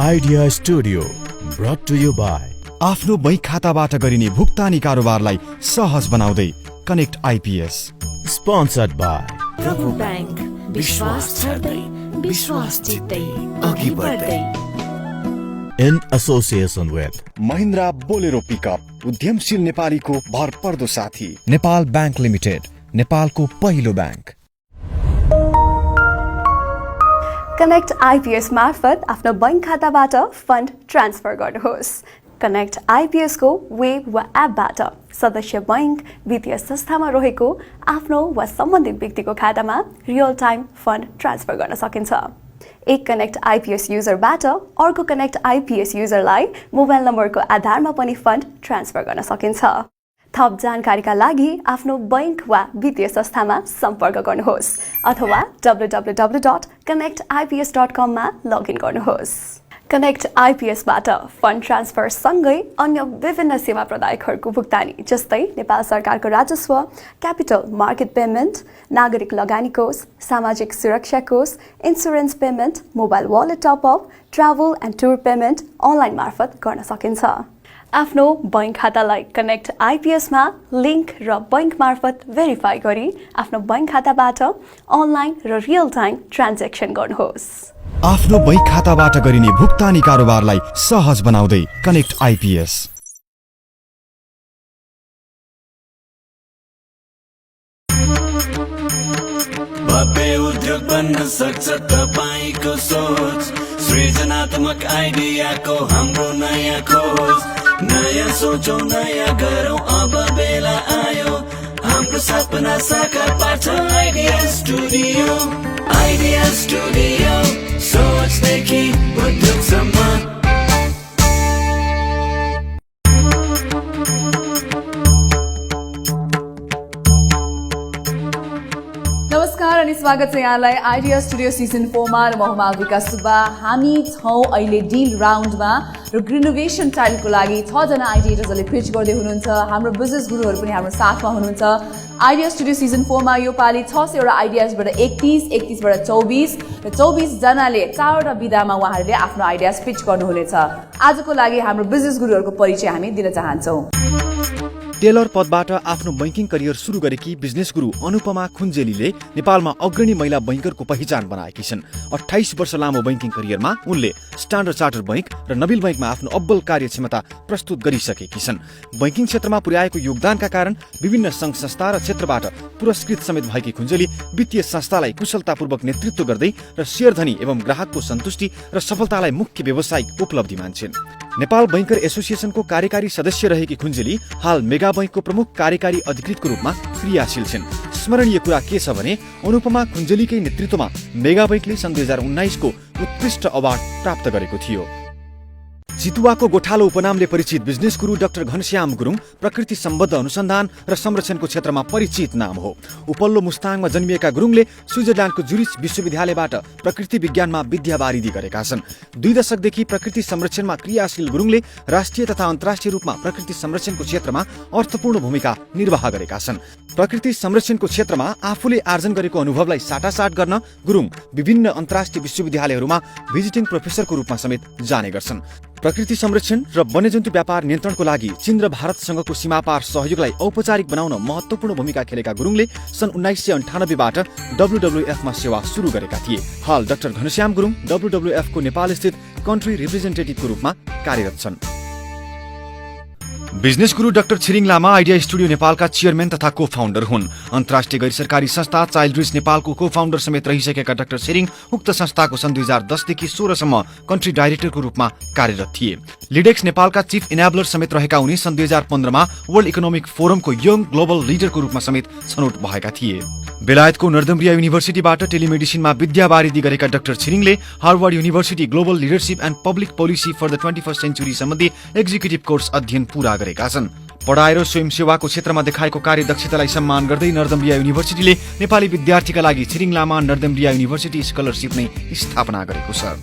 Idea Studio brought to you by आफ्नो bank खाताबाट गरिने भुक्तानी कारोबारलाई सहज बनाउँदै connect IPS. Sponsored by Prabhu bank, विश्वास छर्दै विश्वास जित्दै अघि बढ्दै। In association with Mahindra Bolero pickup, उद्यमशील नेपालीको भरपर्दो साथी। नेपाल बैंक लिमिटेड, नेपालको पहिलो बैंक। कनेक्ट आइपीएस मार्फत आफ्नो बैंक खाताबाट फन्ड ट्रान्सफर गर्नुहोस्। कनेक्ट आइपीएस को वेब वा एपबाट सदस्य बैंक वित्तीय संस्थामा रहेको आफ्नो वा सम्बन्धित व्यक्तिको खातामा रियल टाइम फन्ड ट्रान्सफर गर्न सकिन्छ। एक कनेक्ट आइपीएस युजरबाट अर्को कनेक्ट आइपीएस युजरलाई मोबाइल नम्बरको आधारमा पनि फन्ड ट्रान्सफर गर्न सकिन्छ। थप जानकारीका लागि आफ्नो बैंक वा वित्तीय संस्थामा सम्पर्क गर्नुहोस् अथवा www.connectips.com मा लगइन गर्नुहोस्। कनेक्ट आइपीएसबाट फन्ड ट्रान्सफर सँगै अन्य विभिन्न सेवा प्रदायकहरूको भुक्तानी जस्तै नेपाल सरकारको राजस्व, क्यापिटल मार्केट पेमेन्ट, नागरिक लगानी कोष, सामाजिक सुरक्षा कोष, insurance payment, mobile wallet top-up, travel and tour payment online मार्फत गर्न सकिन्छ। आफ्नो बैंक खातालाई कनेक्ट आइपीएसमा लिङ्क र बैंक मार्फत भेरिफाई गरी आफ्नो बैंक खाताबाट अनलाइन र रियल टाइम ट्रान्ज्याक्सन गर्नुहोस्। आफ्नो बैंक खाताबाट गरिने भुक्तानी कारोबारलाई सहज बनाउँदै कनेक्ट आइपीएस। भव्य उद्योग बन्न सक्छ तपाईको सोच, सृजनात्मक आइडियाको हाम्रो नयाँ खोज। नयाँ सोचौं, नयाँ गरौँ, अब बेला आयो, हाम्रो सपना साकार पार्छ आइडिया स्टुडियो। आइडिया स्टुडियो, सोचदेखि उद्योगसम्म। नमस्कार अनि स्वागत छ यहाँलाई आइडिया स्टुडियो सिजन 4 मा र म हुँ मालविका सुब्बा। हामी छौँ अहिले डिल राउन्डमा र रिनोभेसन टाइलको लागि 6 जना आइडिएटर्सहरूले पिच गर्दै हुनुहुन्छ। हाम्रो बिजनेस गुरुहरू पनि हाम्रो साथमा हुनुहुन्छ। आइडिया स्टुडियो सिजन 4 मा यो पालि 600 वटा आइडियाजबाट 31 बाट 24 र 24 जनाले 4 वटा विधामा उहाँहरूले आफ्नो आइडियाज पिच गर्नुहुनेछ। आजको लागि हाम्रो बिजनेस गुरुहरूको परिचय हामी दिन चाहन्छौँ। टेलर पदबाट आफ्नो बैंकिङ करियर सुरु गरेकी बिजनेस गुरु अनुपमा खुञ्जेलीले नेपालमा अग्रणी महिला बैंकरको पहिचान बनाएकी छन्। 28 वर्ष लामो बैंकिङ करियरमा उनले स्ट्यान्डर्ड चार्टर्ड बैंक र नबिल बैंकमा आफ्नो अब्बल कार्यक्षमता प्रस्तुत गरिसकेकी छन्। बैंकिङ क्षेत्रमा पुर्याएको योगदानका कारण विभिन्न संघ संस्था र क्षेत्रबाट पुरस्कृत समेत भएकी खुञ्जेली वित्तीय संस्थालाई कुशलतापूर्वक नेतृत्व गर्दै र शेयरधनी एवं ग्राहकको सन्तुष्टि र सफलतालाई मुख्य व्यावसायिक उपलब्धि मान्छन्। नेपाल बैंकर एसोसिएसनको कार्यकारी सदस्य रहेकी खुञ्जेली हाल मेगा बैंकको प्रमुख कार्यकारी अधिकृतको रूपमा क्रियाशील छिन्। स्मरणीय कुरा के छ भने अनुपमा खुञ्जेलीकै नेतृत्वमा मेगा बैंकले सन् 2019 को उत्कृष्ट अवार्ड प्राप्त गरेको थियो। चितुवाको गोठालो उपनामले परिचित बिजनेस गुरु डाक्टर घनश्याम गुरुङ प्रकृति सम्बद्ध अनुसन्धान र संरक्षणको क्षेत्रमा परिचित नाम हो। उपल्लो मुस्ताङमा जन्मिएका गुरुङले स्विजरल्यान्डको जुरिच विश्वविद्यालयबाट प्रकृति विज्ञानमा विद्यावारिधि गरेका छन्। 2 दशकदेखि प्रकृति संरक्षणमा क्रियाशील गुरुङले राष्ट्रिय तथा अन्तर्राष्ट्रिय रूपमा प्रकृति संरक्षणको क्षेत्रमा अर्थपूर्ण भूमिका निर्वाह गरेका छन्। प्रकृति संरक्षणको क्षेत्रमा आफूले आर्जन गरेको अनुभवलाई साटासाट गर्न गुरुङ विभिन्न अन्तर्राष्ट्रिय विश्वविद्यालयहरूमा भिजिटिङ प्रोफेसरको रूपमा समेत जाने गर्छन्। प्रकृति संरक्षण र वन्यजन्तु व्यापार नियन्त्रणको लागि चीन र भारतसँगको सीमापार सहयोगलाई औपचारिक बनाउन महत्त्वपूर्ण भूमिका खेलेका गुरुङले सन् 1998 बाट WWF मा सेवा सुरु गरेका थिए। हाल डाक्टर घनश्याम गुरुङ WWF को नेपाल स्थित कन्ट्री रिप्रेजेन्टेटिभको रूपमा कार्यरत छन्। बिजनेस गुरु डाक्टर छिरिङ लामा आइडिया स्टुडियो नेपालका चेयरम्यान तथा को फाउन्डर हुन्। अन्तर्राष्ट्रिय गैर सरकारी संस्था चाइल्ड रिच नेपालको को फाउन्डर समेत रहिसकेका डाक्टर छिरिङ उक्त संस्थाको सन् 2010 देखि 16 सम्म कन्ट्री डाइरेक्टरको रूपमा कार्यरत थिए। लिडेक्स नेपालका चिफ इनाबलर समेत रहेका उनी सन् 2015 मा वर्ल्ड इकोनोमिक फोरमको यङ ग्लोबल लिडरको रूपमा समेत छनौट भएका थिए। बेलायतको नर्दम्ब्रिया युनिभर्सिटीबाट टेलिमेडिसिनमा विद्यावारिधि गरेका डाक्टर छिरिङले Harvard University global leadership and public policy for the 21st century सम्बन्धी एक्जिक्युटिभ कोर्स अध्ययन पूरा गरेका छन्। पढाइ र स्वयंसेवाको क्षेत्रमा देखाएको कार्यदक्षतालाई सम्मान गर्दै नर्दम्ब्रिया युनिभर्सिटीले नेपाली विद्यार्थीका लागि छिरिङ लामा नर्दम्ब्रिया युनिभर्सिटी स्कलरसिप नै स्थापना गरेको छ।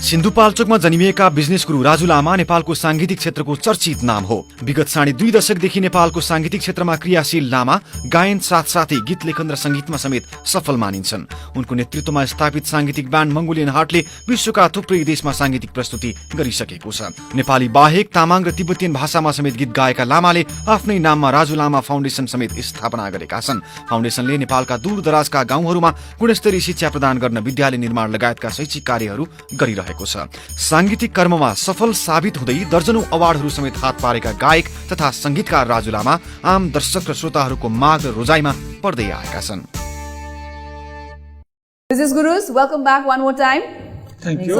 सिन्धुपाल्चोकमा जन्मिएका बिजनेस गुरु राजु लामा नेपालको सांगीतिक क्षेत्रको चर्चित नाम हो। विगत 2.5 दशकदेखि नेपालको सांगीतिक क्षेत्रमा क्रियाशील लामा गायन साथसाथै गीत लेखन र संगीतमा समेत सफल मानिन्छन्। उनको नेतृत्वमा स्थापित सांगीतिक ब्यान्ड मङ्गोलियन हार्टले विश्वका थुप्रै देशमा सांगीतिक प्रस्तुति गरिसकेको छ। नेपाली बाहेक तामाङ र तिब्बतीयन भाषामा समेत गीत गाएका लामाले आफ्नै नाममा राजु लामा फाउन्डेसन समेत स्थापना गरेका छन्। फाउन्डेसनले नेपालका दूरदराजका गाउँहरूमा गुणस्तरीय शिक्षा प्रदान गर्न विद्यालय निर्माण लगायतका शैक्षिक कार्यहरू गरिरहेको छ। सांगीतिक कर्ममा सफल साबित हुँदै दर्जनौं अवार्डहरू समेत हात पारेका गायक तथा संगीतकार राजु लामा आम दर्शक र श्रोताहरूको माग र रोजाइमा पर्दै आएका छन्। Business Gurus, welcome back one more time. Thank you.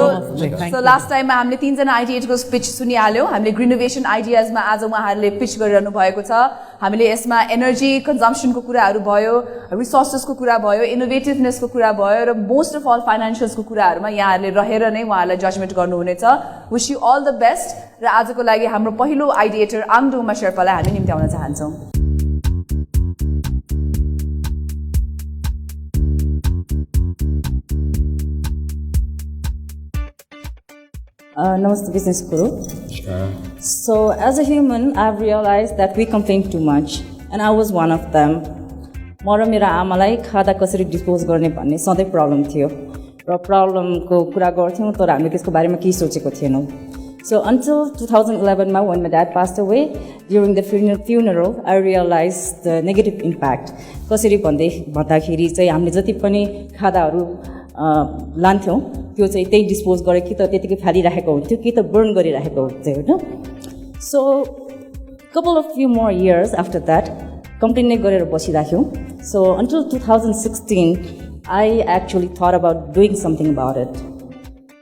So last time हामीले 3 जना आइडिएजको पिच सुनिहाल्यौ। हामीले ग्रिनोभेसन आइडियाजमा आज उहाँहरूले पिच गरिरहनु भएको छ। हामीले यसमा एनर्जी कन्जम्पसनको कुराहरू भयो, रिसोर्सेसको कुरा भयो, इनोभेटिभनेसको कुरा भयो र मोस्ट अफ अल फाइनान्शियल्सको कुराहरूमा यहाँहरूले रहेर नै उहाँहरूलाई जजमेन्ट गर्नुहुनेछ। Wish you all the best र आजको लागि हाम्रो पहिलो आइडिएटर आङडुमा शेर्पालाई हामी निम्त्याउन चाहन्छौँ। Namaste Business Guru. So as a human, I've realized that we complain too much, and I was one of them. म र मेरो आमालाई खादा कसरी डिस्पोज गर्ने भन्ने सधैँ प्रब्लम थियो र प्रब्लमको कुरा गर्थ्यौँ तर हामीले त्यसको बारेमा केही सोचेको थिएनौँ. So until 2011 मा when my dad passed away, during the funeral, I realized the negative impact. कसरी भन्दाखेरि चाहिँ हामीले जति पनि खादाहरू लान्थ्यौँ त्यो चाहिँ त्यही डिस्पोज गरे कि त त्यतिकै फालिराखेको हुन्थ्यो कि त बर्न गरिराखेको हुन्थ्यो होइन. So couple of few more years after that complain नै गरेर बसिराख्यौँ. So until 2016 I actually thought about doing something about it.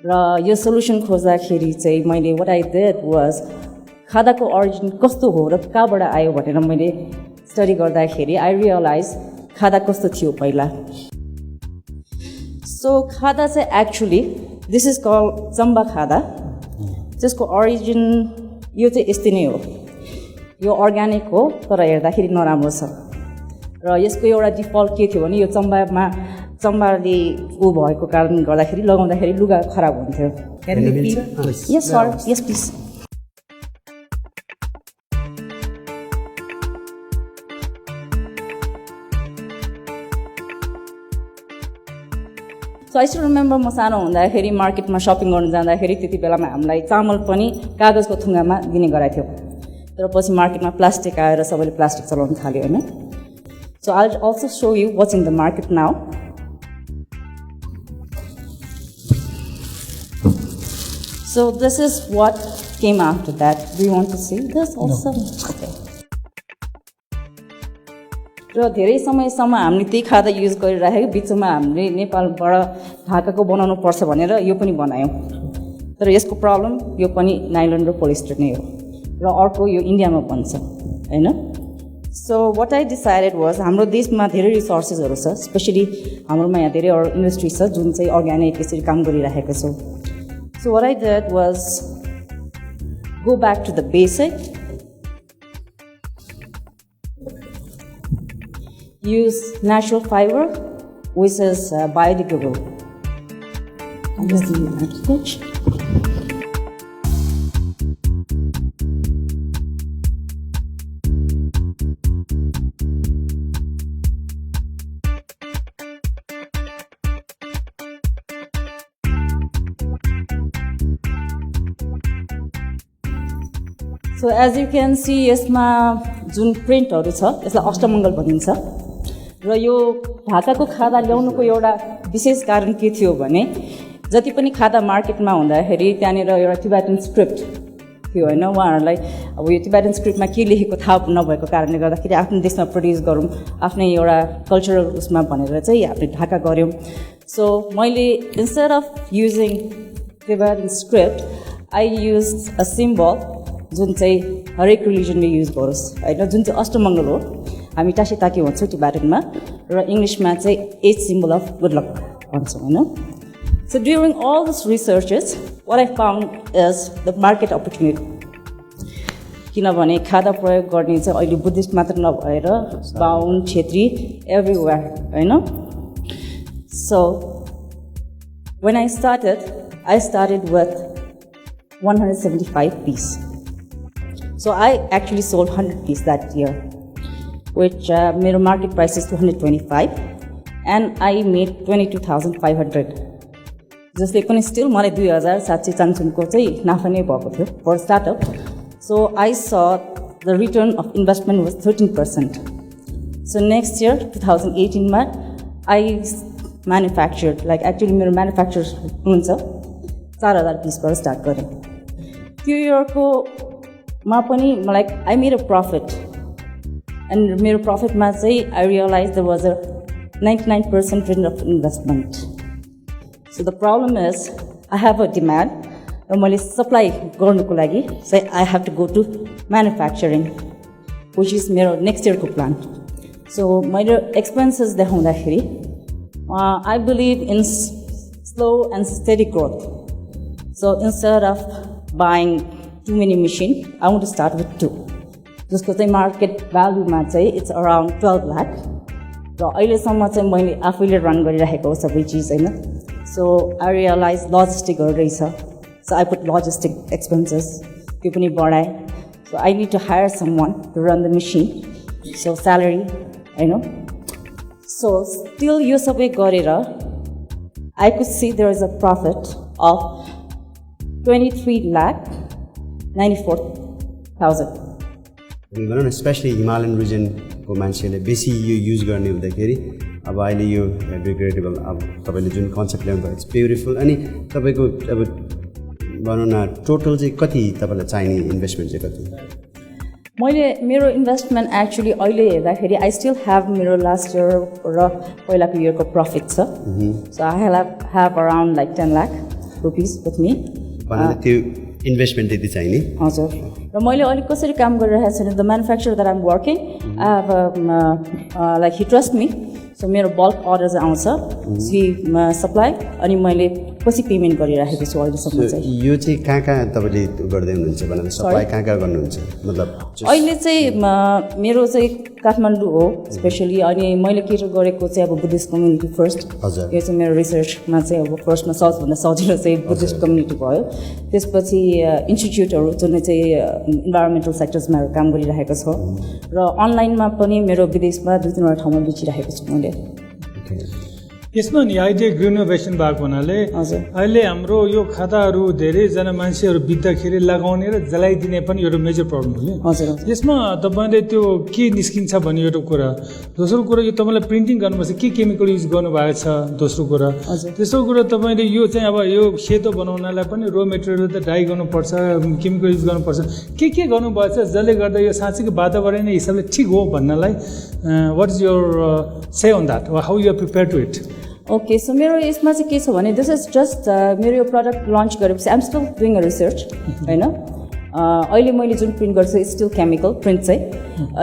र यो सोल्युसन खोज्दाखेरि चाहिँ मैले what I did was खादाको ओरिजिन कस्तो हो र कहाँबाट आयो भनेर मैले स्टडी गर्दाखेरि I realized खादा कस्तो थियो पहिला. So khada चाहिँ actually this is called Chamba खादा. जसको ओरिजिन यो चाहिँ यस्तै नै हो. यो अर्ग्यानिक हो तर हेर्दाखेरि नराम्रो छ र यसको एउटा डिफल्ट के थियो भने यो चम्बाले भएको कारणले गर्दाखेरि लगाउँदाखेरि लुगा खराब हुन्थ्यो. Yes sir, yes please. So I still remember म सानो हुँदाखेरि मार्केटमा सपिङ गर्न जाँदाखेरि त्यति बेलामा हामीलाई चामल पनि कागजको थुङ्गामा दिने गराएको थियो. तर पछि मार्केटमा प्लास्टिक आएर सबैले प्लास्टिक चलाउन थाल्यो हैन. So I'll also show you what's in the market now. So this is what came after that. Do you want to see this also? No. Okay. र धेरै समयसम्म हामीले त्यही खादा युज गरिरहेको बिचमा हामीले नेपालबाट ढाकाको बनाउनु पर्छ भनेर यो पनि बनायौँ. तर यसको प्रब्लम यो पनि नाइलन र पोलिस्टर नै हो र अर्को यो इन्डियामा बन्छ हैन. So what I decided was हाम्रो देशमा धेरै रिसोर्सेसहरू छ, स्पेसली हाम्रोमा यहाँ धेरै इन्डस्ट्री छ जुन चाहिँ अर्ग्यानिक यसरी काम गरिरहेको छ. So what I did was go back to the basic. Use natural fiber, which is biodegradable. This is the package. So as you can see, यसमा जुन प्रिन्टहरु छ यसलाई अष्टमङ्गल भनिन्छ. र यो ढाकाको खादा ल्याउनुको एउटा विशेष कारण के थियो भने जति पनि खादा मार्केटमा हुँदाखेरि त्यहाँनिर एउटा टिबेटन स्क्रिप्ट थियो हैन. उहाँहरूलाई अब यो टिबेटन स्क्रिप्टमा के लेखेको थाहा नभएको कारणले गर्दाखेरि आफ्नो देशमा प्रड्युस गरौँ, आफ्नै एउटा कल्चरल उसमा भनेर चाहिँ हामीले ढाका गऱ्यौँ. सो मैले instead of using Tibetan script I use a symbol जुन चाहिँ हरेक रिलिजनले युज गरोस् हैन, जुन चाहिँ अष्टमङ्गल हो. हामी टासी ताकी भन्छौँ टिबेटनमा र इङ्ग्लिसमा चाहिँ H symbol of good luck भन्छौँ हैन. So during all this researches what I found is the market opportunity. किनभने खादा प्रयोग गर्ने चाहिँ अहिले बुद्धिस्ट मात्र नभएर बाहुन, छेत्री एभ्रिवेयर हैन. So when I started I started with 175 piece. So I actually sold 100 piece that year, which my market price is 225, and I made 22,500. जसले पनि स्टिल मलाई 2,700 चान्सुनको चाहिँ नाफा नै भएको थियो for startup. So I saw the return of investment was 13%. So next year 2018 मा I manufactured, like actually मेरो manufacture हुन्छ 4,000 पिसबाट स्टार्ट गरेँ. त्यो इयरको मा पनि मलाई I made a profit, and मेरो प्रफिटमा चाहिँ I realized there was a 99% return of investment. So the problem is I have a demand र मैले सप्लाई गर्नुको लागि say I have to go to manufacturing, which is मेरो next year को plan. So मेरो expenses देखाउँदाखेरि I believe in slow and steady growth. So instead of buying too many machines, I want to start with 2. जसको चाहिँ market value मा चाहिँ it's around 12 lakh. र अहिलेसम्म चाहिँ मैले आफैले रन गरिरहेको सबै चिज हैन. So I realized logistic रहेछ. So I put logistic expenses. त्यो पनि बढाए. So I need to hire someone to run the machine. So salary, you know. So still यो सबै गरेर I could see there is a profit of 23 lakh 94,000. भनौँ न specially Himalayan रिजनको मान्छेले बेसी यो युज गर्ने हुँदाखेरि अब अहिले यो डिग्रेडेबल अब तपाईँले जुन कन्सेप्ट ल्याउनुभयो इट्स ब्युटिफुल. अनि तपाईँको अब भनौँ न टोटल चाहिँ कति तपाईँलाई चाहिने इन्भेस्टमेन्ट चाहिँ कति? मैले मेरो इन्भेस्टमेन्ट एक्चुअली अहिले हेर्दाखेरि आई स्टिल ह्याभ मेरो लास्ट इयर र पहिलाको इयरको प्रफिट छ. So I have around like 10 lakh rupees with me. त्यो इन्भेस्टमेन्ट त्यति चाहिने. हजुर. र मैले अहिले कसरी काम गरिरहेको छु the manufacture that I'm working I have like he trust me. So मेरो बल्क अर्डर आउँछ सी सप्लाई अनि मैले पछि पेमेन्ट गरिरहेको छु अहिलेसम्म चाहिँ. यो चाहिँ कहाँ कहाँ तपाईँले गर्दै हुनुहुन्छ भनेर सप्लाई कहाँ कहाँ गर्नुहुन्छ मतलब? अहिले चाहिँ मेरो चाहिँ काठमाडौँ हो स्पेसली. अनि मैले केटर गरेको चाहिँ अब बुद्धिस्ट कम्युनिटी फर्स्ट. यो चाहिँ मेरो रिसर्चमा चाहिँ अब फर्स्टमा सबभन्दा सजिलो चाहिँ बुद्धिस्ट कम्युनिटी भयो. त्यसपछि इन्स्टिट्युटहरू जुन चाहिँ इन्भाइरोमेन्टल सेक्टर्समा काम गरिरहेको छ र अनलाइनमा पनि मेरो विदेशमा 2-3 ठाउँमा बेचिरहेको छु मैले. यसमा नि आइडिया ग्रिनोभेसन भएको हुनाले अहिले हाम्रो यो खाताहरू धेरैजना मान्छेहरू बित्दाखेरि लगाउने र जलाइदिने पनि एउटा मेजर प्रब्लम हो कि यसमा तपाईँले त्यो के निस्किन्छ भन्ने एउटा कुरा. दोस्रो कुरा यो तपाईँलाई प्रिन्टिङ गर्नुपर्छ के केमिकल युज गर्नुभएको छ. दोस्रो कुरा तेस्रो कुरा तपाईँले यो चाहिँ अब यो सेतो बनाउनलाई पनि रो मेटेरियल त डाई गर्नुपर्छ, केमिकल युज गर्नुपर्छ. के गर्नुभएको छ जसले गर्दा यो साँच्चीको वातावरणीय हिसाबले ठिक हो भन्नलाई what is your say on that how you are prepare to it? Okay. So मेरो यसमा चाहिँ के छ भने दिस इज जस्ट मेरो यो प्रडक्ट लन्च गरेपछि I'm still doing a research होइन. अहिले मैले जुन प्रिन्ट गर्छु इट्स स्टिल केमिकल प्रिन्ट चाहिँ.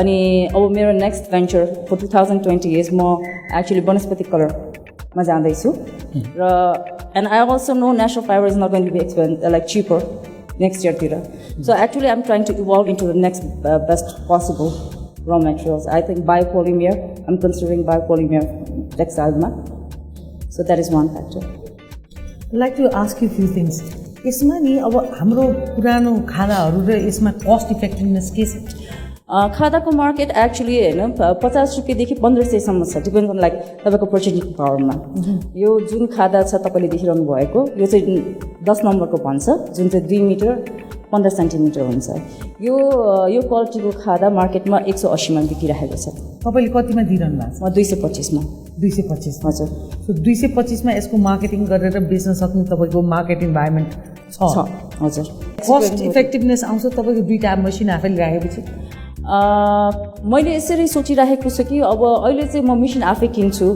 अनि अब मेरो नेक्स्ट भेन्चर फर 2020 इज म एक्चुली वनस्पति कलरमा जाँदैछु र and I also know national fiber is not going to be expensive like cheaper next इयरतिर. So actually I'm trying to evolve into the next best possible raw materials. I think biopolymer, I'm considering biopolymer textiles. So that is one factor. I'd like to ask you a few things. यसमा नि अब हाम्रो पुरानो खादाहरू र यसमा cost effectiveness के छ? खादाको market actually होइन 50 रुपियाँदेखि 1500सम्म छ डिपेन्ड अन लाइक तपाईँको पर्चेसिङ पावरमा. यो जुन खादा छ तपाईँले देखिरहनु भएको यो चाहिँ 10 नम्बरको भन्छ जुन चाहिँ 2 मिटर 15 सेन्टिमिटर हुन्छ. यो क्वालिटीको खादा मार्केटमा 180 मा बिकिरहेको छ. तपाईँले कतिमा दिइरहनु भएको छ? म 225 मा. 225 हजुर. सो 225 मा यसको मार्केटिङ गरेर बेच्न सक्ने तपाईँको मार्केट इन्भाइरोमेन्ट छ? हजुर. कस्ट इफेक्टिभनेस आउँछ तपाईँको दुईटा मसिन आफैले राखेपछि? मैले यसरी सोचिरहेको छु कि अब अहिले चाहिँ म मेसिन आफै किन्छु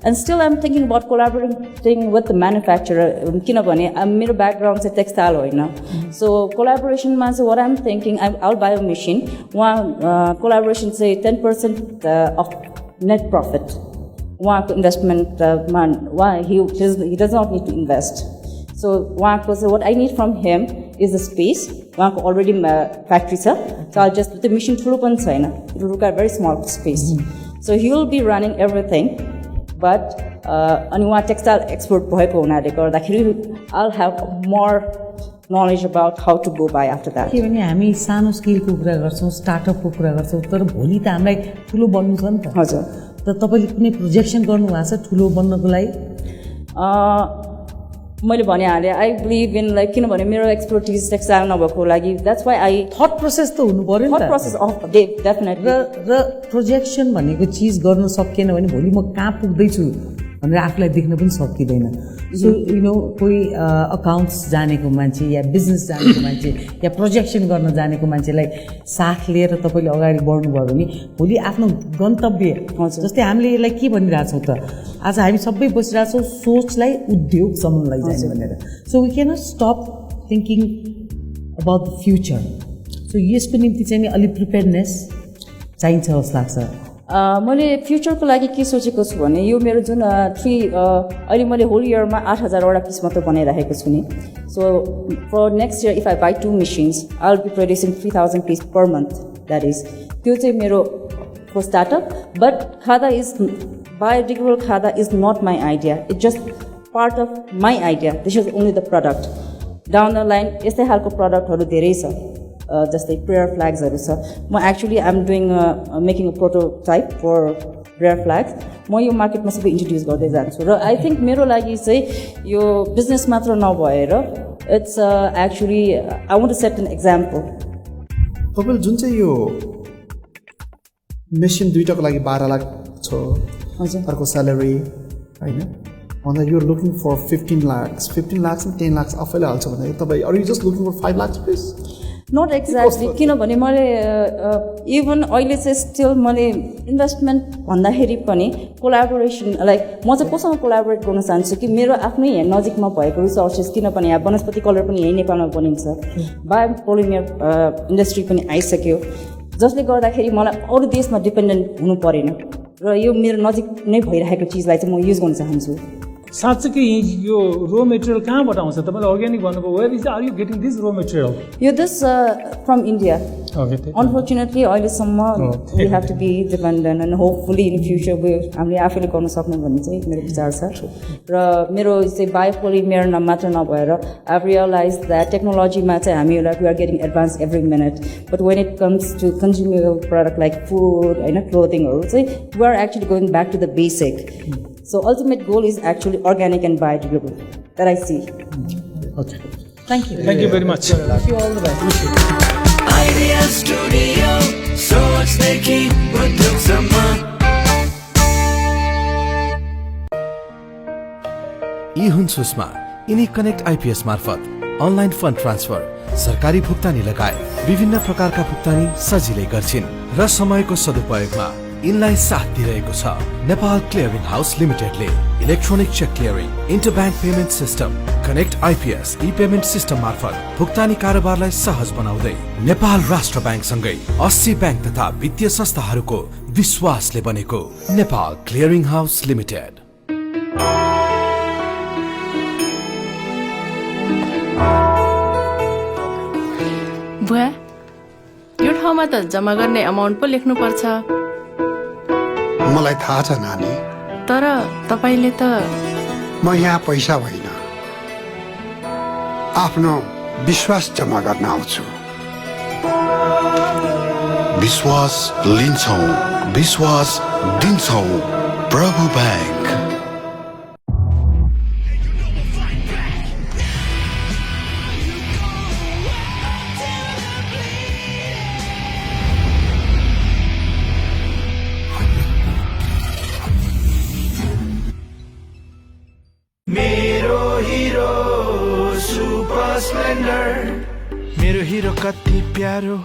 and still I'm thinking about collaborating with the manufacturer. किनभने मेरो ब्याकग्राउन्ड चाहिँ टेक्सटाइल होइन. सो कोलाबोरेसनमा चाहिँ what I'm thinking I'll buy a machine. उहाँ कोलाबोरेसन चाहिँ 10% अफ नेट प्रफिट उहाँको इन्भेस्टमेन्टमा he does not need to invest. So उहाँको चाहिँ what I need from him is the space. उहाँको अलरेडी फ्याक्ट्री छ. सो आई जस्ट त्यो machine ठुलो पनि छैन. It will require very small space. So he will be running everything but अनि उहाँ टेक्सटाइल एक्सपर्ट भएको हुनाले गर्दाखेरि I have more knowledge about how to go by after that. किनभने हामी सानो स्केलको कुरा गर्छौँ, स्टार्टअपको कुरा गर्छौँ, तर भोलि त हामीलाई ठुलो बन्नु छ नि त। हजुर। त तपाईँले कुनै प्रोजेक्सन गर्नुभएको छ ठुलो बन्नको लागि? मैले भनिहालेँ आई बिलिभ इन लाइक, किनभने मेरो एक्सपर्टिज टेक्सटाइल नभएको लागि that's why I thought process त हुनु पर्यो नि त। Thought process of definitely. र प्रोजेक्सन भनेको चिज गर्न सकिएन भने भोलि म कहाँ पुग्दैछु भनेर आफूलाई देख्न पनि सकिँदैन। सो कोही अकाउन्ट्स जानेको मान्छे या बिजनेस जानेको मान्छे या प्रोजेक्सन गर्न जानेको मान्छेलाई साथ लिएर तपाईँले अगाडि बढ्नुभयो भने भोलि आफ्नो गन्तव्य, जस्तै हामीले यसलाई के भनिरहेछौँ त, आज हामी सबै बसिरहेछौँ सोचलाई उद्योगसम्म लैजाने भनेर। So we cannot stop thinking about the future. So यसको निम्ति चाहिँ नि अलिक प्रिपेयरनेस चाहिन्छ जस्तो लाग्छ। मैले फ्युचरको लागि के सोचेको छु भने यो मेरो जुन अहिले मैले होल इयरमा 8,000वटा पिस मात्र बनाइरहेको छु नि। So for next year if I buy 2 machines I will be producing 3,000 piece per month. That is त्यो चाहिँ मेरो फर स्टार्टअप। बट खादा इज बायोडिग्रेडेबल खादा is not my idea, it's just part of my idea. This is only the product. Down the line यस्तै खालको प्रडक्टहरू धेरै छ, जस्तै प्रेयर फ्ल्याग्सहरू छ। म actually I am doing making a prototype for prayer flags. म यो मार्केटमा सबै इन्ट्रोड्युस गर्दै जान्छु र आई थिङ्क मेरो लागि चाहिँ यो बिजनेस मात्र नभएर it's actually I want to set an example. तपाईँले जुन चाहिँ यो मेसिन दुईटाको लागि 12 लाख छ, अर्को स्यालेरी होइन, भन्दा you're looking for 15 lakhs 10 lakhs आफैले हाल्छ भने तपाईँ are you just looking for 5 lakhs please? Not exactly, किनभने मैले इभन अहिले चाहिँ स्टिल मैले इन्भेस्टमेन्ट भन्दाखेरि पनि कोलाबोरेसन, लाइक म चाहिँ कोसँग कोलाबोरेट गर्न चाहन्छु कि मेरो आफ्नै यहाँ नजिकमा भएको रिसोर्सेस, किनभने यहाँ वनस्पति कलर पनि यहीँ नेपालमा बनिन्छ, बायोपोलिमर इन्डस्ट्री पनि आइसक्यो, जसले गर्दाखेरि मलाई अरू देशमा डिपेन्डेन्ट हुनु परेन र यो मेरो नजिक नै भइरहेको चिजलाई चाहिँ म युज गर्न चाहन्छु। साँच्चै यो रो मेटेरियल कहाँबाट आउँछ? तपाईँले अर्ग्यानिक भन्नुभयो, where is are you getting this raw material? यो this from India. Okay, unfortunately अहिलेसम्म we have to be dependent and hopefully in future हामीले आफैले गर्न सक्नु भन्ने चाहिँ मेरो विचार छ। र मेरो चाहिँ बायोपोलिमर मात्र नभएर आई रियलाइज द्याट टेक्नोलोजीमा चाहिँ हामीलाई we are getting advance every minute, but when it comes to consumable product like food होइन, क्लोथिङहरू चाहिँ we are actually going back to the basic. So ultimate goal is actually organic and biodegradable that I see. Okay. Thank you. Thank you very much. Wish you all the best. Idea Studio, सोचदेखि उद्योगसम्म। यी हुन् सुषमा, यिनी connect IPS मार्फत online fund transfer, सरकारी भुक्तानी लगायत विभिन्न प्रकारका भुक्तानी सजिलै गर्छिन् र समयको सदुपयोगमा यिनलाई साथ दिइरहेको छ नेपाल क्लियरिङ हाउस लिमिटेडले। Electronic cheque clearing, interbank payment system, connect IPS e payment system मार्फत भुक्तानी कारोबारलाई सहज बनाउँदै नेपाल राष्ट्र ब्याङ्क सँगै 80 ब्याङ्क तथा वित्तीय संस्थाहरूको विश्वासले बनेको नेपाल क्लियरिङ हाउस लिमिटेड। बुवा, यो ठाउँमा त जम्मा गर्ने अमाउन्ट पो लेख्नु पर्छ। मलाई थाहा छ नानी, तर तपाईले त म यहाँ पैसा होइन आफ्नो विश्वास जम्मा गर्न आउँछु। विश्वास लिन्छौं, विश्वास दिन्छौं। प्रभु ब्याङ्क। मेरो हिरो कति प्यारो,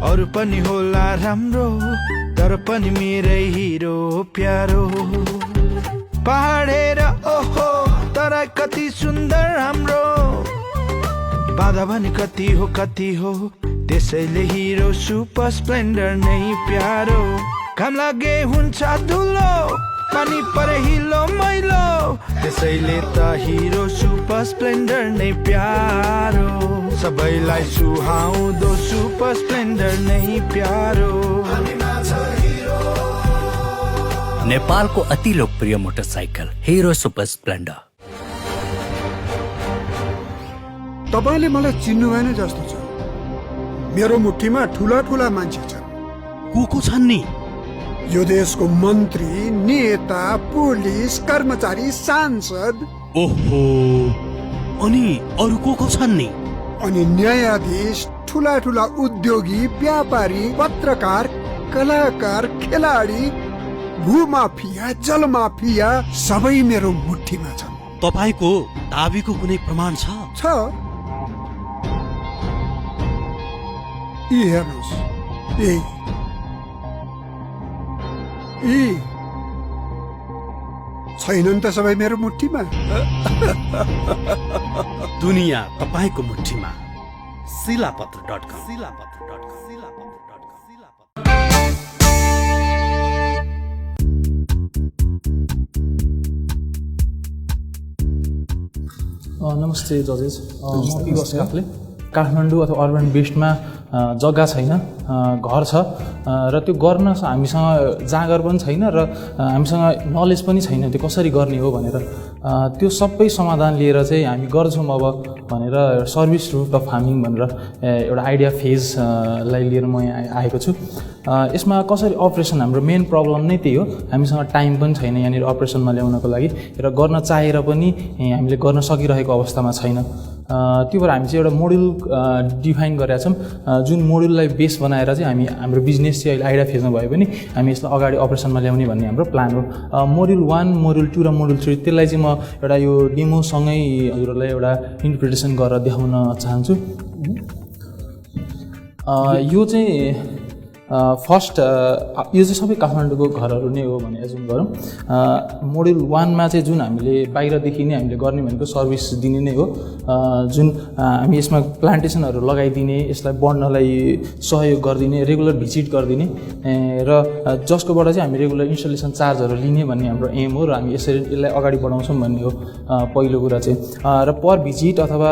अरू पनि होला राम्रो, तर पनि मेरै हिरो प्यारो। पहाडेर ओहो तर कति सुन्दर हाम्रो, बाधा भने कति हो, त्यसैले हिरो सुपर स्प्लेन्डर नै प्यारो। घाम लागे हुन्छ धुलो, पानी परे हिलो मैलो, त्यसैले त हिरो सुपर स्प्लेन्डर नै प्यारो। सबैलाई सुहाउँदो सुपर स्प्लेन्डर नै प्यारो। नेपालको अति लोकप्रिय मोटरसाइकल हिरो सुपर स्प्लेन्डर। तपाईँले मलाई चिन्नु भएन जस्तो छ। मेरो मुठीमा ठुला ठुला मान्छे छन्। को छन् नि? यो देशको मन्त्री, नेता, पुलिस, कर्मचारी, सांसद। ओहो, अनि अरु को छन् नि? अनि न्यायाधीश, ठुला ठुला उद्योगी, व्यापारी, पत्रकार, कलाकार, खेलाडी, भूमाफिया, जलमाफिया सबै मेरो मुठीमा छन्। तपाईको दाबीको कुनै प्रमाण छ? यी हेर्नुहोस्, यी छैनन् त सबै मेरो मुठीमा। दुनिया तपाईको मुठीमा। शिलापत्र.com। नमस्ते जजेस, म पिगस काफले। काठमाडौँ अथवा अर्बन बेस्डमा जग्गा छैन, घर छ र त्यो गर्न हामीसँग जाँगर पनि छैन र हामीसँग नलेज पनि छैन त्यो कसरी गर्ने हो भनेर। त्यो सबै समाधान लिएर चाहिँ हामी गर्छौँ अब भनेर सर्भिस रुट अफ फार्मिङ भनेर एउटा आइडिया फेजलाई लिएर म यहाँ आएको छु। यसमा कसरी अपरेसन, हाम्रो मेन प्रब्लम नै त्यही हो, हामीसँग टाइम पनि छैन यहाँनिर अपरेसनमा ल्याउनको लागि र गर्न चाहेर पनि हामीले गर्न सकिरहेको अवस्थामा छैन। त्यो भएर हामी चाहिँ एउटा मोड्युल डिफाइन गरेका छौँ, जुन मोड्युललाई बेस बनाएर चाहिँ हामी हाम्रो बिजनेस चाहिँ अहिले आइडिया फेजमा भए पनि हामी यसलाई अगाडि अपरेसनमा ल्याउने भन्ने हाम्रो प्लान हो। मोड्युल 1, मोड्युल 2 र मोड्युल 3 त्यसलाई चाहिँ म एउटा यो डेमोसँगै हजुरहरूलाई एउटा इन्टरप्रिटेसन गरेर देखाउन चाहन्छु। यो चाहिँ फर्स्ट यो चाहिँ सबै काठमाडौँको घरहरू नै हो भने एजुम गरौँ। मोड्युल 1 मा चाहिँ जुन हामीले बाहिरदेखि नै हामीले गर्ने भनेको सर्भिस दिने नै हो, जुन हामी यसमा प्लान्टेसनहरू लगाइदिने, यसलाई बढ्नलाई सहयोग गरिदिने, रेगुलर भिजिट गरिदिने र जसकोबाट चाहिँ हामी रेगुलर इन्स्टलेसन चार्जहरू लिने भन्ने हाम्रो एम हो र हामी यसरी यसलाई अगाडि बढाउँछौँ भन्ने हो पहिलो कुरा चाहिँ। र पर भिजिट अथवा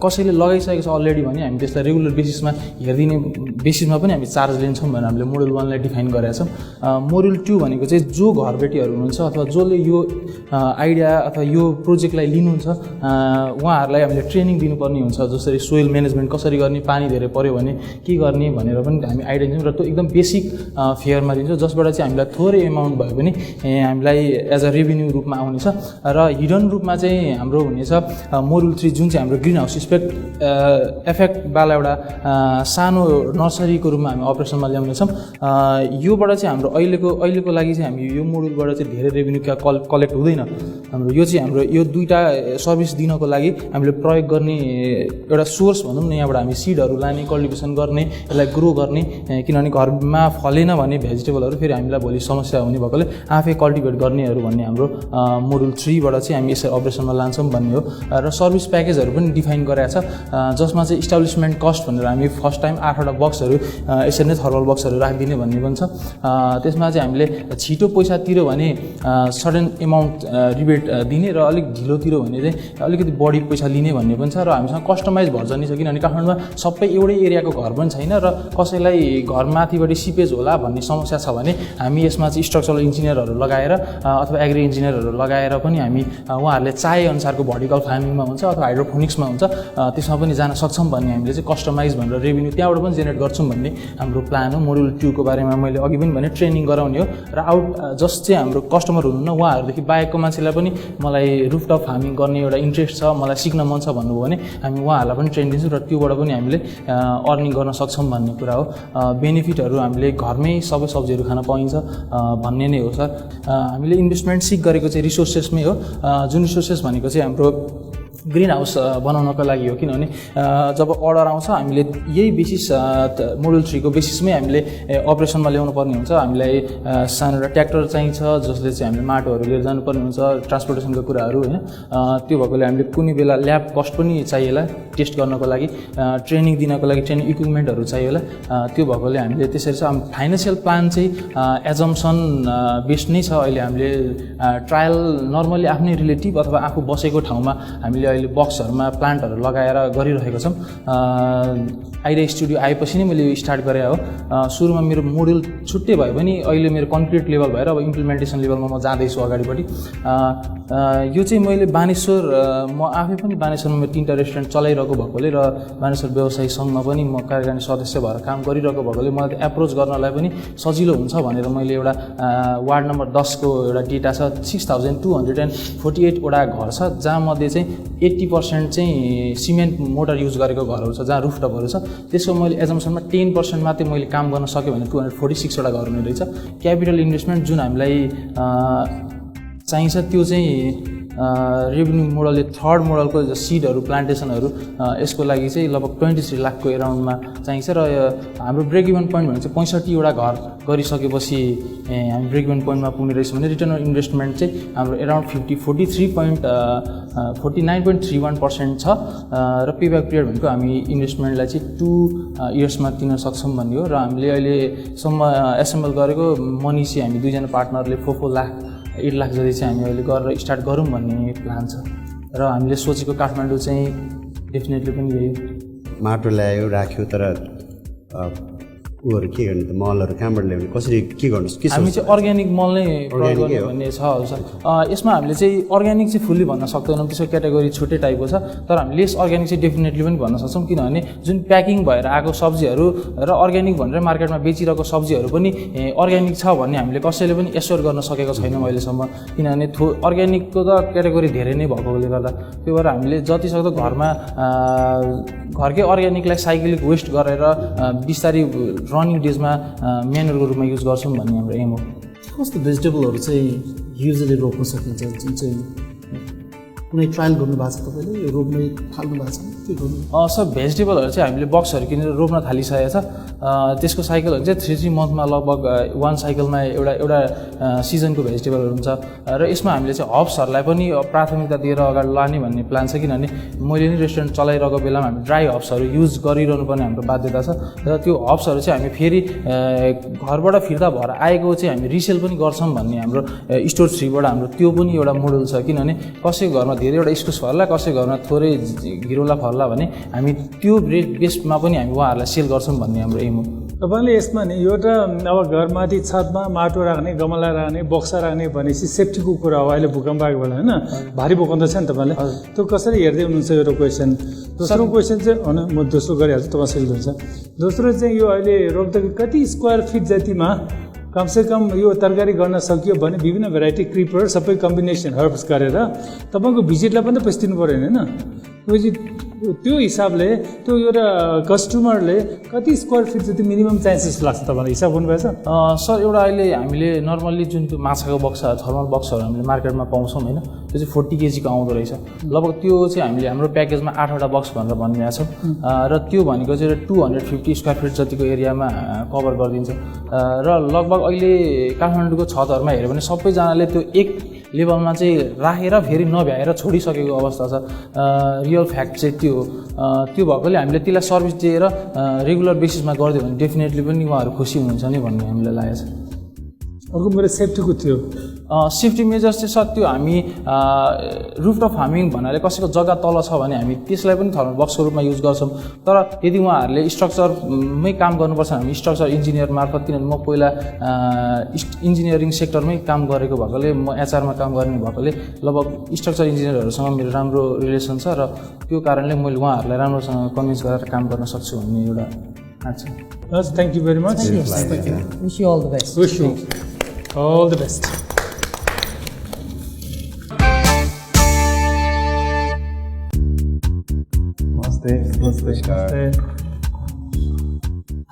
कसैले लगाइसकेको छ अलरेडी भने हामी त्यसलाई रेगुलर बेसिसमा हेरिदिने बेसिसमा पनि हामी चार्ज लिन्छौँ भनेर हामीले मोड्युल 1 लाई डिफाइन गरेका छौँ। मोड्युल 2 भनेको चाहिँ जो घरबेटीहरू हुनुहुन्छ अथवा जसले यो आइडिया अथवा यो प्रोजेक्टलाई लिनुहुन्छ उहाँहरूलाई हामीले ट्रेनिङ दिनुपर्ने हुन्छ, जसरी सोइल म्यानेजमेन्ट कसरी गर्ने, पानी धेरै पऱ्यो भने के गर्ने भनेर पनि हामी आइडिया दिन्छौँ र त्यो एकदम बेसिक फेयरमा दिन्छौँ, जसबाट चाहिँ हामीलाई थोरै एमाउन्ट भयो भने हामीलाई एज अ रेभिन्यू रूपमा आउनेछ। र हिडन रूपमा चाहिँ हाम्रो हुनेछ मोड्युल 3 जुन चाहिँ हाम्रो ग्रिन हाउस इफेक्टवाला एउटा सानो नर्सरीको रूपमा हामी अपरेसनमा ल्याउनेछौँ। योबाट चाहिँ हाम्रो अहिलेको लागि चाहिँ हामी यो मोड्युलबाट चाहिँ धेरै रेभिन्यू कलेक्ट हुँदैन हाम्रो। यो चाहिँ हाम्रो यो दुईवटा सर्भिस दिनको लागि हामीले प्रयोग गर्ने एउटा सोर्स भनौँ न, यहाँबाट हामी सिडहरू लाने, कल्टिभेसन गर्ने, यसलाई ग्रो गर्ने, किनभने घरमा फलेन भने भेजिटेबलहरू फेरि हामीलाई भोलि समस्या हुने भएकोले आफै कल्टिभेट गर्नेहरू भन्ने हाम्रो मोड्युल 3 बाट चाहिँ हामी यसरी अपरेसनमा लान्छौँ भन्ने हो। र सर्भिस प्याकेजहरू पनि डिफाइन गरेको छ, जसमा चाहिँ इस्टाब्लिसमेन्ट कस्ट भनेर हामी फर्स्ट टाइम 8वटा बक्सहरू यसरी नै थर्मल बक्सहरू राखिदिने भन्ने पनि छ। त्यसमा चाहिँ हामीले छिटो पैसा तिर्यो भने सडन एमाउन्ट रिबेट दिने र अलिक ढिलो तिर्यो भने चाहिँ अलिकति बढी पैसा लिने भन्ने पनि छ। र हामीसँग कस्टमाइज भर्जन छ, किनभने काठमाडौँमा सबै एउटै एरियाको घर पनि छैन र कसैलाई घर माथिबाट सिपेज होला भन्ने समस्या छ भने हामी यसमा चाहिँ स्ट्रक्चरल इन्जिनियरहरू लगाएर अथवा एग्री इन्जिनियरहरू लगाएर पनि हामी उहाँहरूले चाहे अनुसारको भर्टिकल फार्मिङमा हुन्छ अथवा हाइड्रोपोनिक्समा हुन्छ त्यसमा पनि जान सक्छौँ भन्ने हामीले चाहिँ कस्टमाइज भनेर रेभिन्यू त्यहाँबाट पनि जेनेरेट गर्छौँ भन्ने हाम्रो प्लान हो। मोड्युल 2 को बारेमा मैले अघि पनि भने ट्रेनिङ गराउने हो र जस चाहिँ हाम्रो कस्टमर हुनुहुन्न उहाँहरूदेखि बाहेकको मान्छेलाई पनि मलाई रुफटप फार्मिङ गर्ने एउटा इन्ट्रेस्ट छ, मलाई सिक्न मन छ भन्नुभयो भने हामी उहाँहरूलाई पनि ट्रेनिङ दिन्छौँ र त्योबाट पनि हामीले अर्निङ गर्न सक्छौँ भन्ने कुरा हो। बेनिफिटहरू हामीले घरमै सबै सब्जीहरू खान पाइन्छ भन्ने नै हो सर। हामीले इन्भेस्टमेन्ट सिक गरेको चाहिँ रिसोर्सेसमै हो, जुन रिसोर्सेस भनेको चाहिँ हाम्रो ग्रिन हाउस बनाउनको लागि हो, किनभने जब अर्डर आउँछ हामीले यही बेसिस मोड्युल 3 को बेसिसमै हामीले अपरेसनमा ल्याउनु पर्ने हुन्छ। हामीलाई सानो एउटा ट्र्याक्टर चाहिन्छ जसले चाहिँ हामीले माटोहरू लिएर जानुपर्ने हुन्छ, ट्रान्सपोर्टेसनको कुराहरू होइन। त्यो भएकोले हामीले कुनै बेला ल्याब कस्ट पनि चाहिएला टेस्ट गर्नको लागि, ट्रेनिङ दिनको लागि ट्रेनिङ इक्विपमेन्टहरू चाहिएला। त्यो भएकोले हामीले त्यसरी चाहिँ फाइनेन्सियल प्लान चाहिँ एजम्सन बेस्ड नै छ। अहिले हामीले ट्रायल नर्मली आफ्नै रिलेटिभ अथवा आफू बसेको ठाउँमा हामीले अहिले बक्सहरूमा प्लान्टहरू लगाएर गरिरहेको छौँ। आइडिया स्टुडियो आएपछि नै मैले स्टार्ट गरेँ हो। सुरुमा मेरो मोड्युल छुट्टै भयो भने अहिले मेरो कन्क्रिट लेभल भएर अब इम्प्लिमेन्टेसन लेभलमा म जाँदैछु अगाडिपट्टि। यो चाहिँ मैले बानेश्वर म आफै पनि बानेश्वरमा मेरो 3टा रेस्टुरेन्ट चलाइरहेको भएकोले र बानेश्वर व्यवसायी सङ्घमा पनि म कार्यकारिणी सदस्य भएर काम गरिरहेको भएकोले मलाई एप्रोच गर्नलाई पनि सजिलो हुन्छ भनेर मैले एउटा वार्ड नम्बर 10 को एउटा डेटा छ 6248 वटा घर छ जहाँ मध्ये चाहिँ 80% चाहिँ सिमेन्ट मोटर युज गरेको घरहरू छ जहाँ रुफटपहरू छ। त्यसको मैले एजम्सनमा 10% मात्रै मैले काम गर्न सकेँ भने 246 वटा घर हुने रहेछ। क्यापिटल इन्भेस्टमेन्ट जुन हामीलाई चाहिन्छ त्यो चाहिँ रेभेन्यू मोडलले थर्ड मोडलको सिडहरू प्लान्टेसनहरू यसको लागि चाहिँ लगभग 23 लाखको एराउन्डमा चाहिन्छ र हाम्रो ब्रेक इभन पोइन्ट भनेको चाहिँ 65 वटा घर गरिसकेपछि हामी ब्रेक इभन पोइन्टमा पुग्ने रहेछ भने रिटर्न अन इन्भेस्टमेन्ट चाहिँ हाम्रो एराउन्ड 49.31% छ र पेब्याक पिरियड भनेको हामी इन्भेस्टमेन्टलाई चाहिँ 2 इयर्समा तिर्न सक्छौँ भन्ने हो। र हामीले अहिलेसम्म एसेम्बल गरेको मनी चाहिँ हामी दुईजना पार्टनरले 8 लाख जति चाहिँ हामी अहिले गरेर स्टार्ट गरौँ भन्ने प्लान छ र हामीले सोचेको काठमाडौँ चाहिँ डेफिनेटली पनि यही माटो ल्यायो राख्यो तर उहरू के गर्ने त मलहरू कहाँबाट ल्याउने कसरी के गर्नु हामी चाहिँ अर्ग्यानिक मल नै प्रयोग गर्ने भन्ने छ सर। यसमा हामीले चाहिँ अर्ग्यानिक चाहिँ फुल्ली भन्न सक्दैनौँ त्यसको क्याटेगोरी छुट्टै टाइपको छ तर हामीले लेस अर्ग्यानिक चाहिँ डेफिनेटली पनि भन्न सक्छौँ किनभने जुन प्याकिङ भएर आएको सब्जीहरू र अर्ग्यानिक भनेर मार्केटमा बेचिरहेको सब्जीहरू पनि अर्ग्यानिक छ भन्ने हामीले कसैले पनि एस्योर गर्न सकेको छैनौँ अहिलेसम्म किनभने अर्ग्यानिकको त क्याटेगोरी धेरै नै भएकोले गर्दा। त्यही भएर हामीले जतिसक्दो घरमा घरकै अर्ग्यानिकलाई साइक्लिक वेस्ट गरेर बिस्तारै रनिङ डेजमा म्यानुअरको रूपमा युज गर्छौँ भन्ने हाम्रो एम हो। कस्तो भेजिटेबलहरू चाहिँ युजली रोप्न सकिन्छ जुन चाहिँ कुनै ट्रायल गर्नुभएको छ तपाईँले यो रोप्नै थाल्नु भएको छ के गर्नु? सर भेजिटेबलहरू चाहिँ हामीले बक्सहरू किनेर रोप्न थालिसकेको छ। त्यसको साइकलहरू चाहिँ 3 मन्थमा लगभग 1 साइकलमा एउटा सिजनको भेजिटेबलहरू हुन्छ र यसमा हामीले चाहिँ हब्सहरूलाई पनि प्राथमिकता दिएर अगाडि लाने भन्ने प्लान छ किनभने मैले नै रेस्टुरेन्ट चलाइरहेको बेलामा हामी ड्राई हब्सहरू युज गरिरहनु पर्ने हाम्रो बाध्यता छ र त्यो हब्सहरू चाहिँ हामी फेरि घरबाट फिर्ता भएर आएको चाहिँ हामी रिसेल पनि गर्छौँ भन्ने हाम्रो स्टोर 3बाट हाम्रो त्यो पनि एउटा मोडल छ किनभने कसैको घरमा धेरैवटा इस्कुस फर्ला कसैको घरमा थोरै घिरौला फर्ला भने हामी त्यो बेसमा पनि हामी उहाँहरूलाई सेल गर्छौँ भन्ने हाम्रो एम हो। तपाईँले यसमा नि एउटा अब घरमाथि छतमा माटो राख्ने गमला राख्ने बक्सा राख्ने भनेपछि सेफ्टीको कुरा हो। अहिले भूकम्प आएको बेला होइन भारी भूकम्प छ नि तपाईँले त्यो कसरी हेर्दै हुनुहुन्छ एउटा क्वेसन। दोस्रो क्वेसन चाहिँ म दोस्रो गरिहाल्छु तपाईँ सजिलो हुन्छ। दोस्रो चाहिँ यो अहिले रोप्दाखेरि कति स्क्वायर फिट जतिमा कमसेकम यो तरकारी गर्न सकियो भने विभिन्न भेराइटी क्रिपर सबै कम्बिनेसन हर्ब्स गरेर तपाईँको भिजिटलाई पनि त पैसा दिनु पऱ्यो होइन त्यो हिसाबले त्यो एउटा कस्टमरले कति स्क्वायर फिट जति मिनिमम चान्सेस लाग्छ तपाईँलाई हिसाब गर्नुभएछ? सर एउटा अहिले हामीले नर्मल्ली जुन त्यो माछाको बक्सा थर्मल बक्सहरू हामीले मार्केटमा पाउँछौँ होइन त्यो चाहिँ 40 केजीको आउँदो रहेछ। लगभग त्यो चाहिँ हामीले हाम्रो प्याकेजमा 8वटा बक्स भनेर भनिरहेको छौँ र त्यो भनेको चाहिँ 250 स्क्वायर फिट जतिको एरियामा कभर गरिदिन्छ र लगभग अहिले काठमाडौँको छतहरूमा हेऱ्यो भने सबैजनाले त्यो एक लेभलमा चाहिँ राखेर फेरि नभ्याएर छोडिसकेको अवस्था छ। रियल फ्याक्ट चाहिँ त्यो भएकोले हामीले त्यसलाई सर्भिस दिएर रेगुलर बेसिसमा गरिदियो भने डेफिनेटली पनि उहाँहरू खुसी हुनुहुन्छ नि भन्ने हामीलाई लागेको छ। अर्को मेरो सेफ्टीको थियो सेफ्टी मेजर्स चाहिँ सर त्यो हामी रुफटप फार्मिङ भन्नाले कसैको जग्गा तल छ भने हामी त्यसलाई पनि थर्मल बक्सको रूपमा युज गर्छौँ तर यदि उहाँहरूले स्ट्रक्चरमै काम गर्नुपर्छ हामी स्ट्रक्चर इन्जिनियर मार्फत किनभने म पहिला इन्जिनियरिङ सेक्टरमै काम गरेको भएकोले म एचआरमा काम गर्ने भएकोले लगभग स्ट्रक्चर इन्जिनियरहरूसँग मेरो राम्रो रिलेसन छ र त्यो कारणले मैले उहाँहरूलाई राम्रोसँग कन्भिन्स गरेर काम गर्न सक्छु भन्ने एउटा आच्छा। Thank you very much. Wish you all the best. Wish you all the best.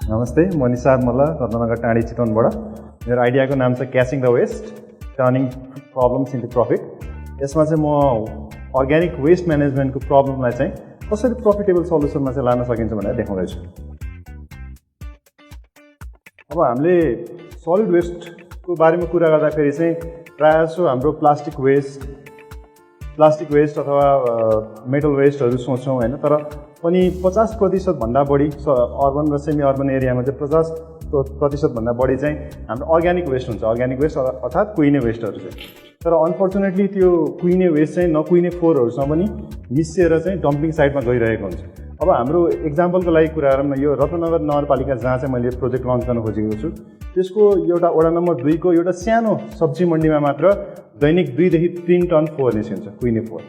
नमस्ते म निसार मल्ल रत्नगर टाँडी चितवनबाट। मेरो आइडियाको नाम छ catching the waste turning problems into profit. यसमा चाहिँ म अर्ग्यानिक वेस्ट म्यानेजमेन्टको प्रब्लमलाई चाहिँ कसरी प्रफिटेबल सल्युसनमा चाहिँ लान सकिन्छ भनेर देखाउँदैछु। अब हामीले सलिड वेस्टको बारेमा कुरा गर्दाखेरि चाहिँ प्रायः जसो हाम्रो प्लास्टिक वेस्ट अथवा मेटल वेस्टहरू सोच्छौँ होइन तर पनि 50% भन्दा बढी अर्बन र सेमी अर्बन एरियामा चाहिँ 50% भन्दा बढी चाहिँ हाम्रो अर्ग्यानिक वेस्ट हुन्छ। अर्ग्यानिक वेस्ट अर्थात् कुहिने वेस्टहरू चाहिँ तर अनफर्चुनेटली त्यो कुहिने वेस्ट चाहिँ नकुहिने फोहोरहरूसँग पनि मिसिएर चाहिँ डम्पिङ साइटमा गइरहेको हुन्छ अब हाम्रो एक्जाम्पलको लागि कुरा गरौँ न, यो रत्नगर नगरपालिका जहाँ चाहिँ मैले प्रोजेक्ट लन्च गर्न खोजेको छु त्यसको एउटा वडा नम्बर 2 को एउटा सानो सब्जी मन्डीमा मात्र दैनिक 2 देखि 3 टन फोहोर निस्किन्छ, कुहिने फोहोर,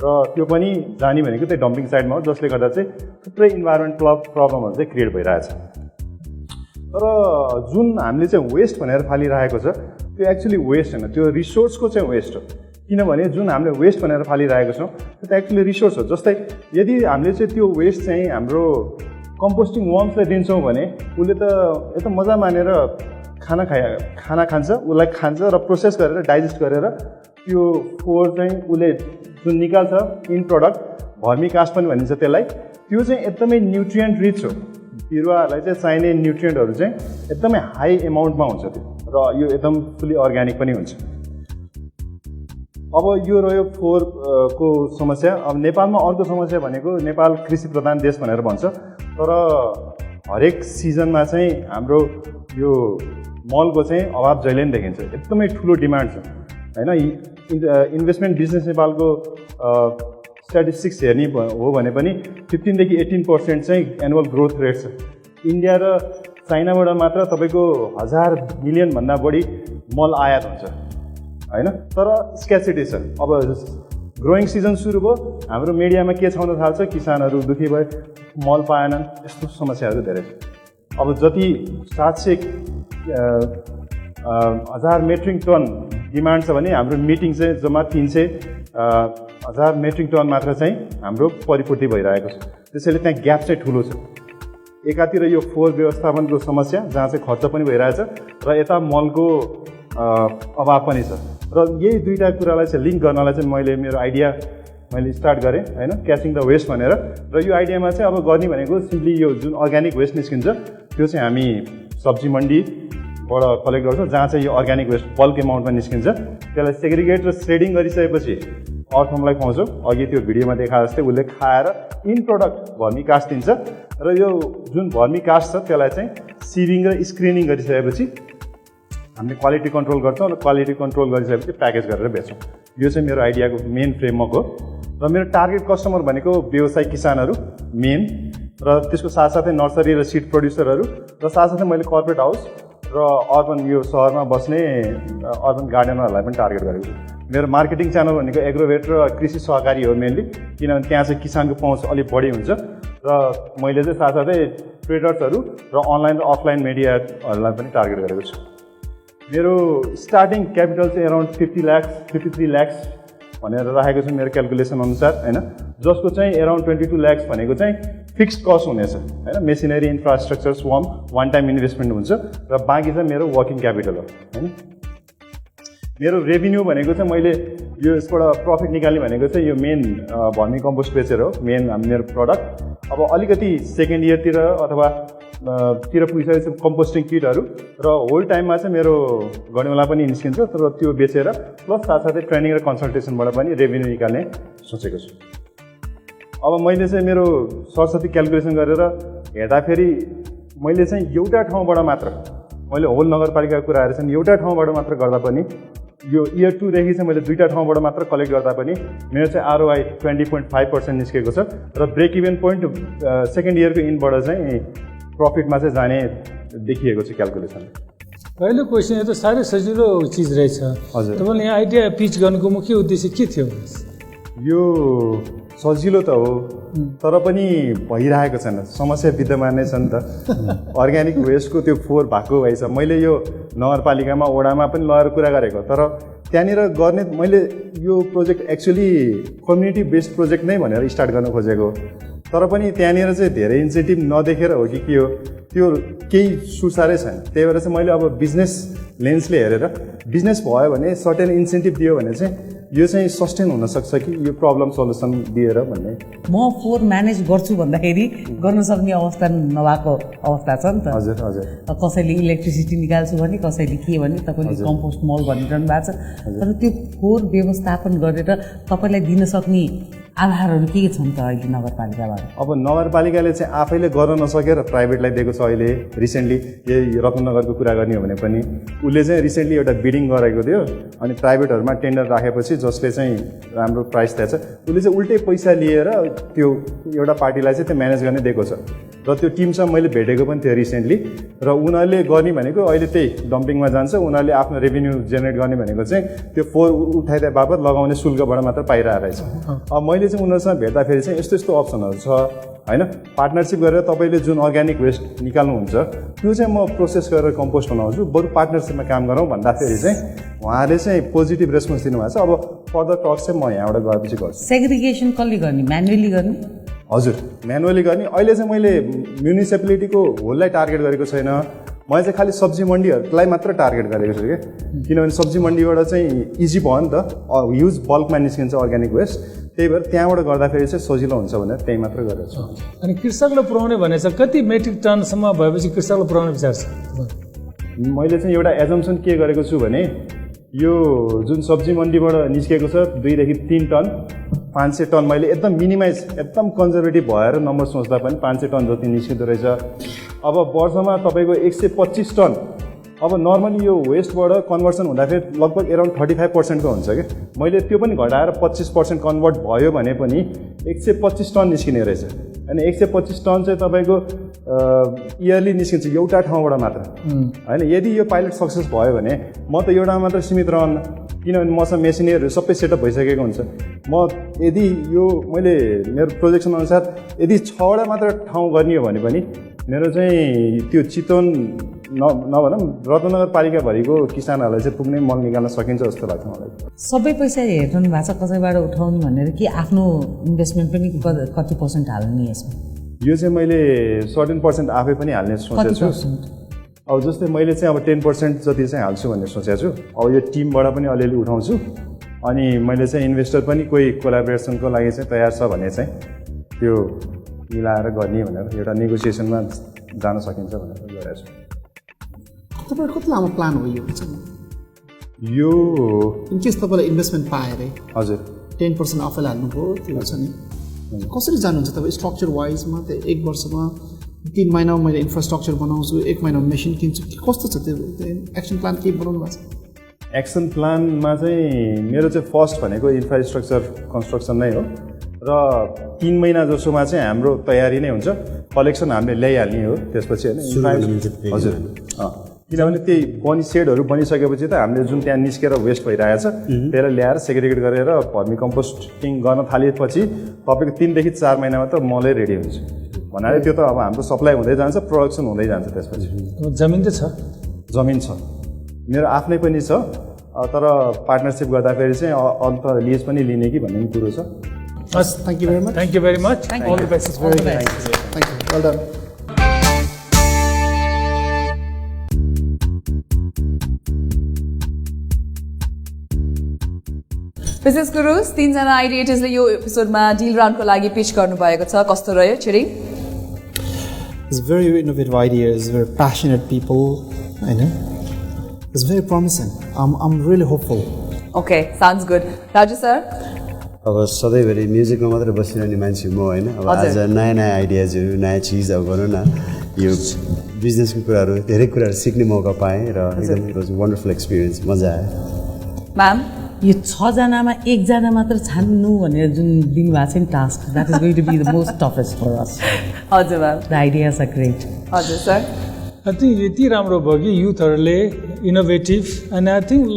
र त्यो पनि जाने भनेको त्यही डम्पिङ साइडमा हो, जसले गर्दा चाहिँ थुप्रै इन्भाइरोमेन्ट प्रब्लमहरू चाहिँ क्रिएट भइरहेछ। तर जुन हामीले चाहिँ वेस्ट भनेर फालिरहेको छ त्यो एक्चुअली वेस्ट होइन, त्यो रिसोर्सको चाहिँ वेस्ट हो। किनभने जुन हामीले वेस्ट भनेर फालिरहेको छौँ त्यो त एक्चुअली रिसोर्स हो। जस्तै यदि हामीले चाहिँ त्यो वेस्ट चाहिँ हाम्रो कम्पोस्टिङ वर्म्सलाई दिन्छौँ भने उसले त यता मजा मानेर खाना खान्छ, उसलाई खान्छ र प्रोसेस गरेर डाइजेस्ट गरेर त्यो फोहोर चाहिँ उसले जुन निकाल्छ इन प्रडक्ट भर्मी कास्ट पनि भनिन्छ त्यसलाई, त्यो चाहिँ एकदमै न्युट्रिएन्ट रिच हो। बिरुवाहरूलाई चाहिँ चाहिने न्युट्रिएन्टहरू चाहिँ एकदमै हाई एमाउन्टमा हुन्छ त्यो, र यो एकदम फुल्ली अर्ग्यानिक पनि हुन्छ। अब यो रह्यो फोहोरको समस्या। अब नेपालमा अर्को समस्या भनेको नेपाल कृषि प्रधान देश भनेर भन्छ, तर हरेक सिजनमा चाहिँ हाम्रो यो मलको चाहिँ अभाव जहिले पनि देखिन्छ, एकदमै ठुलो डिमान्ड छ होइन। इन्भेस्टमेन्ट बिजनेस नेपालको स्ट्याटिस्टिक्स हेर्ने हो भने पनि 15 देखि 18% चाहिँ एनुअल ग्रोथ रेट छ। इन्डिया र चाइनाबाट मात्र तपाईँको 1000 मिलियनभन्दा बढी मल आयात हुन्छ होइन, तर स्क्यासिटी छ। अब ग्रोइङ सिजन सुरु भयो, हाम्रो मिडियामा के छाउन थाल्छ, किसानहरू दुखी भए, मल पाएनन्, यस्तो समस्याहरू धेरै छ। अब जति 700,000 मेट्रिक टन डिमान्ड छ भने हाम्रो मिटिङ चाहिँ जम्मा 300,000 मेट्रिक टन मात्र चाहिँ हाम्रो परिपूर्ति भइरहेको छ। त्यसैले त्यहाँ ग्याप चाहिँ ठुलो छ। एकातिर यो फोहोर व्यवस्थापनको समस्या जहाँ चाहिँ खर्च पनि भइरहेछ र यता मलको अभाव पनि छ, र यही दुईवटा कुरालाई चाहिँ लिङ्क गर्नलाई चाहिँ मेरो आइडिया स्टार्ट गरेँ होइन, क्याचिङ द वेस्ट भनेर। र यो आइडियामा चाहिँ अब गर्ने भनेको सिम्पली यो जुन अर्ग्यानिक वेस्ट निस्किन्छ त्यो चाहिँ हामी सब्जी मन्डीबाट कलेक्ट गर्छौँ, जहाँ चाहिँ यो अर्ग्यानिक वेस्ट बल्क एमाउन्टमा निस्किन्छ। त्यसलाई सेग्रिगेट र श्रेडिङ गरिसकेपछि अर्थहोमलाई खुवाउँछौँ। अघि त्यो भिडियोमा देखा जस्तै उसले खाएर इन प्रडक्ट भर्मी कास्ट दिन्छ, र यो जुन भर्मी कास्ट छ त्यसलाई चाहिँ सिरिङ र स्क्रिनिङ गरिसकेपछि हामीले क्वालिटी कन्ट्रोल गर्छौँ, र क्वालिटी कन्ट्रोल गरिसकेपछि प्याकेज गरेर बेच्छौँ। यो चाहिँ मेरो आइडियाको मेन फ्रेमवर्क हो। र मेरो टार्गेट कस्टमर भनेको व्यवसायिक किसानहरू मेन, र त्यसको साथसाथै नर्सरी र सिड प्रड्युसरहरू, र साथसाथै मैले कर्पोरेट हाउस र अर्बन यो सहरमा बस्ने अर्बन गार्डनरहरूलाई पनि टार्गेट गरेको छु। मेरो मार्केटिङ च्यानल भनेको एग्रोभेट र कृषि सहकारी हो मेनली, किनभने त्यहाँ चाहिँ किसानको पहुँच अलिक बढी हुन्छ। र मैले चाहिँ साथसाथै ट्रेडर्सहरू र अनलाइन र अफलाइन मिडियाहरूलाई पनि टार्गेट गरेको छु। मेरो स्टार्टिङ क्यापिटल चाहिँ अराउन्ड 53 लाख्स भनेर राखेको छु मेरो क्यालकुलेसन अनुसार होइन, जसको चाहिँ अराउन्ड 22 लाख्स भनेको चाहिँ फिक्स्ड कस्ट हुनेछ होइन, machinery infrastructure one time investment हुन्छ, र बाँकी चाहिँ मेरो वर्किङ क्यापिटल हो होइन। मेरो रेभिन्यू भनेको चाहिँ मैले यो यसबाट प्रफिट निकाल्ने भनेको चाहिँ यो मेन भर्मी कम्पोस्ट बेचेर हो, मेन मेरो प्रडक्ट। अब अलिकति सेकेन्ड इयरतिर अथवा तिर पुगिसकेपछि कम्पोस्टिङ किटहरू, र होल टाइममा चाहिँ मेरो गनेवाला पनि निस्किन्छ, तर त्यो बेचेर प्लस साथसाथै ट्रेनिङ र कन्सल्टेसनबाट पनि रेभिन्यू निकाल्ने सोचेको छु। अब मैले चाहिँ मेरो सरस्वती क्यालकुलेसन गरेर हेर्दाखेरि मैले चाहिँ एउटा ठाउँबाट मात्र, मैले होल नगरपालिकाको कुराहरू चाहिँ एउटा ठाउँबाट मात्र गर्दा पनि, यो इयर 2 देखि चाहिँ मैले दुईवटा ठाउँबाट मात्र कलेक्ट गर्दा पनि मेरो चाहिँ ROI 20.5% निस्केको छ, र ब्रेक इभन पोइन्ट सेकेन्ड इयरको इनबाट चाहिँ प्रफिटमा चाहिँ जाने देखिएको छ क्यालकुलेसन। पहिलो क्वेसन यो त साह्रै सजिलो चिज रहेछ। हजुर, तपाईँले यहाँ आइडिया पिच गर्नुको मुख्य उद्देश्य के थियो? यो सजिलो त हो, तर पनि भइरहेको छैन, समस्या विद्यमान नै छ नि त। अर्ग्यानिक वेस्टको त्यो फोहोर भएको भएछ। मैले यो नगरपालिकामा वडामा पनि लगेर कुरा गरेको, तर त्यहाँनिर गर्ने मैले यो project actually community based project नै भनेर स्टार्ट गर्न खोजेको, तर पनि त्यहाँनिर चाहिँ धेरै इन्सेन्टिभ नदेखेर हो कि के हो त्यो केही सुसारै छैन। त्यही भएर चाहिँ मैले अब बिजनेस लेन्सले हेरेर बिजनेस भयो भने सर्टेन इन्सेन्टिभ दियो भने चाहिँ यो चाहिँ सस्टेन हुनसक्छ कि यो प्रब्लम सल्युसन दिएर भन्ने। म फोहोर म्यानेज गर्छु भन्दाखेरि गर्न सक्ने अवस्था नभएको अवस्था छ नि त। हजुर हजुर, कसैले इलेक्ट्रिसिटी निकाल्छु भने, कसैले के भने, तपाईँले कम्पोस्ट मल भनिरहनु भएको छ, तर त्यो फोहोर व्यवस्थापन गरेर तपाईँलाई दिन सक्ने आधारहरू के छन् त अहिले नगरपालिकाबाट? अब नगरपालिकाले चाहिँ आफैले गर्न नसकेर प्राइभेटलाई दिएको छ। अहिले रिसेन्टली यही रत्नगरको कुरा गर्ने हो भने पनि उसले चाहिँ रिसेन्टली एउटा बिडिङ गराएको थियो अनि प्राइभेटहरूमा टेन्डर राखेपछि जसले चाहिँ राम्रो प्राइस दिएछ उसले चाहिँ उल्टै पैसा लिएर त्यो एउटा पार्टीलाई चाहिँ त्यो म्यानेज गर्ने दिएको छ र त्यो टिमसँग मैले भेटेको पनि थियो रिसेन्टली र उनीहरूले गर्ने भनेको अहिले त्यही डम्पिङमा जान्छ। उनीहरूले आफ्नो रेभेन्यू जेनेरेट गर्ने भनेको चाहिँ त्यो फोहोर उठाइदिए बापत लगाउने शुल्कबाट मात्र पाइरहेको रहेछ। अब मैले चाहिँ उनीहरूसँग भेट्दाखेरि चाहिँ यस्तो यस्तो अप्सनहरू छ होइन, पार्टनरसिप गरेर तपाईँले जुन अर्ग्यानिक वेस्ट निकाल्नुहुन्छ त्यो चाहिँ म प्रोसेस गरेर कम्पोस्ट बनाउँछु, बरु पार्टनरसिपमा काम गरौँ भन्दाखेरि चाहिँ उहाँले चाहिँ पोजिटिभ रेस्पोन्स दिनुभएको छ। अब फर्दर टक चाहिँ म यहाँबाट गएपछि गर्छु। सेग्रिगेसन कसले गर्ने? म्यानुअली गर्ने? हजुर, म्यानुअली गर्ने। अहिले चाहिँ मैले म्युनिसिपालिटीको होललाई टार्गेट गरेको छैन, मैले चाहिँ खालि सब्जी मन्डीहरूलाई मात्र टार्गेट गरेको छु क्या, किनभने सब्जी मन्डीबाट चाहिँ इजी भयो नि त, ह्युज बल्कमा निस्किन्छ अर्ग्यानिक वेस्ट, त्यही भएर त्यहाँबाट गर्दाखेरि चाहिँ सजिलो हुन्छ भनेर त्यही मात्र गरेको छु। अनि कृषकलाई पुर्याउने भनेछ कति मेट्रिक टनसम्म भएपछि कृषकलाई पुर्याउने विचार छ? मैले चाहिँ एउटा एजम्सन के गरेको छु भने यो जुन सब्जी मन्डीबाट निस्केको छ 2 देखि 3 टन 500 टन मैले एकदम मिनिमाइज एकदम कन्जर्भेटिभ भएर नम्बर सोच्दा पनि 500 टन जति निस्किँदो रहेछ। अब वर्षमा तपाईँको 125 टन, अब नर्मली यो वेस्टबाट कन्भर्सन हुँदाखेरि लगभग एराउन्ड 35% को हुन्छ क्या, मैले त्यो पनि घटाएर 25% कन्भर्ट भयो भने पनि 125 टन निस्किने रहेछ। अनि 125 टन चाहिँ तपाईँको इयरली निस्किन्छ एउटा ठाउँबाट मात्र होइन। यदि यो पाइलट सक्सेस भयो भने म त एउटामा मात्र सीमित रहन्न, किनभने मसँग मेसिनरीहरू सबै सेटअप भइसकेको हुन्छ। म यदि यो मैले मेरो प्रोजेक्सन अनुसार यदि 6वटा मात्र ठाउँ गर्ने हो भने पनि मेरो चाहिँ त्यो चितवन नभनौँ रत्नगरपालिकाभरिको किसानहरूलाई चाहिँ पुग्ने मल निकाल्न सकिन्छ जस्तो लाग्छ मलाई। सबै पैसा हेर्नु भएको छ कसैबाट उठाउनु भनेर कि आफ्नो इन्भेस्टमेन्ट पनि कति पर्सेन्ट हाल्ने यसमा? यो चाहिँ मैले सर्टेन पर्सेन्ट आफै पनि हाल्ने सोचेको छु। अब जस्तै मैले चाहिँ अब 10% जति चाहिँ हाल्छु भन्ने सोचेको छु। अब यो टिमबाट पनि अलिअलि उठाउँछु अनि मैले चाहिँ इन्भेस्टर पनि कोही कोलाबोरेसनको लागि चाहिँ तयार छ भने चाहिँ त्यो मिलाएर गर्ने भनेर एउटा नेगोसिएसनमा जान सकिन्छ भनेर गरेको छु। तपाईँको कति लामो प्लान हो यो इनकेस तपाईँलाई इन्भेस्टमेन्ट पाए अरे? हजुर, 10% आफैले हाल्नुभयो त्यो छ नि, कसरी जानुहुन्छ तपाईँ स्ट्रक्चर वाइजमा? त्यो 1 वर्षमा 3 महिनामा मैले इन्फ्रास्ट्रक्चर बनाउँछु, 1 महिनामा मेसिन किन्छु, कस्तो छ त्यो एक्सन प्लान के बनाउनु भएको छ? एक्सन प्लानमा चाहिँ मेरो चाहिँ फर्स्ट भनेको इन्फ्रास्ट्रक्चर कन्स्ट्रक्सन नै हो र 3 महिना जसोमा चाहिँ हाम्रो तयारी नै हुन्छ, कलेक्सन हामीले ल्याइहाल्ने हो त्यसपछि होइन। हजुर, किनभने त्यही सेडहरू बनिसकेपछि त हामीले जुन त्यहाँ निस्केर वेस्ट भइरहेछ त्यसलाई ल्याएर सेग्रिगेट गरेर भर्मी कम्पोस्टिङ गर्न थालेपछि तपाईँको 3 देखि 4 महिनामा त मलै रेडी हुन्छ भन्नाले त्यो त अब हाम्रो सप्लाई हुँदै जान्छ, प्रोडक्सन हुँदै जान्छ। त्यसपछि जमिन त छ? जमिन छ, मेरो आफ्नै पनि छ, तर पार्टनरसिप गर्दाखेरि चाहिँ अन्त लिज पनि लिने कि भन्ने कुरो छ। Thank you very much. Thank you very much. All the best. Very good. Thank you. Well done. Business gurus 3 जना आइडिएटर्सले यो एपिसोडमा डिल राउन्डको लागि पिच गर्नुभएको छ, कस्तो रह्यो Tshering? It's very innovative ideas, very passionate people, I know. It's very promising. I'm really hopeful. Okay, sounds good. Raju sir? अब सधैँभरि म्युजिकमा मात्रै बसिरहने मान्छे म होइन, अब आज नयाँ नयाँ आइडियाजहरू नयाँ चिज अब गरौँ न, यो बिजनेसको कुराहरू धेरै कुराहरू सिक्ने मौका पाएँ र एकदम इट वाज वन्डरफुल एक्सपिरियन्स, मजा आयो। म्याम, यो 6 जनामा 1 जना मात्र छान्नु भनेर जुन दिनुभएको छ नि task, that is going to be the most toughest for us. हजुर ma'am, the ideas are great. हजुर सर, आई थिङ्क यति राम्रो भयो कि युथहरूले इनोभेटिभ एन्ड आई थिङ्क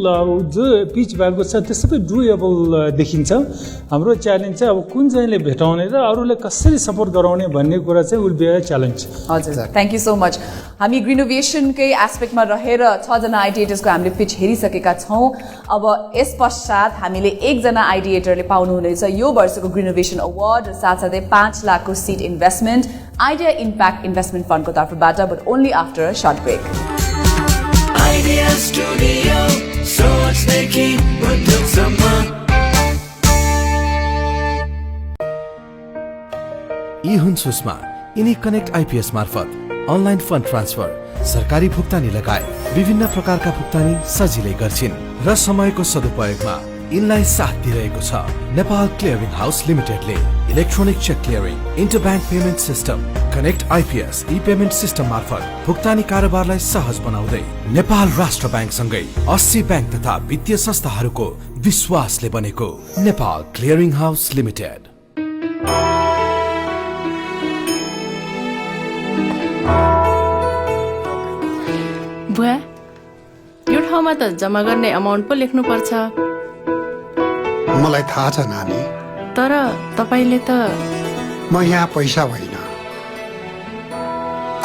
जो पिच भएको छ त्यो सबै डुएबल देखिन्छ। हाम्रो च्यालेन्ज चाहिँ अब कुन चाहिँले भेटाउने र अरूलाई कसरी सपोर्ट गराउने भन्ने कुरा चाहिँ विल बी अ च्यालेन्ज। हजुर, थ्याङ्क यू सो मच। हामी ग्रिनोभेसनकै एस्पेक्टमा रहेर 6 जना आइडिएटर्सको हामीले पिच हेरिसकेका छौँ। अब यस पश्चात हामीले 1 जना आइडिएटरले पाउनुहुनेछ यो वर्षको ग्रिनोभेसन अवार्ड र साथसाथै 5 लाखको seed investment idea impact investment फन्डको तर्फबाट, but only after a short break. Idea Studio सोचदेखि उद्योगसम्म। यी हुन् सुषमा, यिनी कनेक्ट आइपिएस मार्फत अनलाइन फन्ड ट्रान्सफर, सरकारी भुक्तानी लगायत विभिन्न प्रकारका भुक्तानी सजिलै गर्छिन् र समयको सदुपयोगमा यिनलाई साथ दिइरहेको छ नेपाल क्लियरिङ हाउस लिमिटेडले electronic cheque clearing, interbank payment system, connect IPS e payment system मार्फत भुक्तानी कारोबारलाई सहज बनाउँदै नेपाल राष्ट्र ब्याङ्क सँगै 80 ब्याङ्क तथा वित्तीय संस्थाहरूको विश्वासले बनेको नेपाल क्लियरिङ हाउस लिमिटेड। बुवा, यो ठाउँमा त जम्मा गर्ने अमाउन्ट पो लेख्नु पर्छ। मलाई थाहा छ नानी, तर तपाईले त म यहाँ पैसा होइन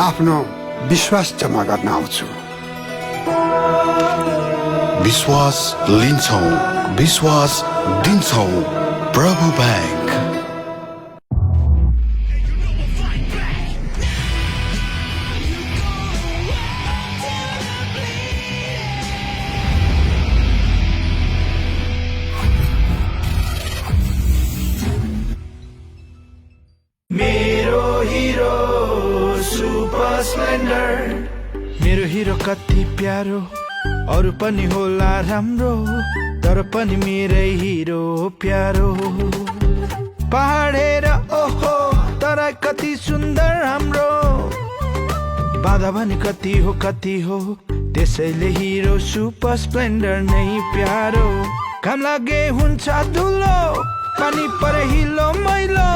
आफ्नो विश्वास जम्मा गर्न आउँछु। विश्वास लिन्छौं, विश्वास दिन्छौं। प्रभु ब्याङ्क। मेरो हिरो कति प्यारो, अरू पनि होला राम्रो, तर पनि मेरै हिरो प्यारो। पहाडेर ओहो तराई कति सुन्दर हाम्रो, बाधा पनि कति हो, त्यसैले हिरो सुपर स्प्लेन्डर नै प्यारो। काम लागे हुन्छ धुलो, पानी परे हिलो मैलो,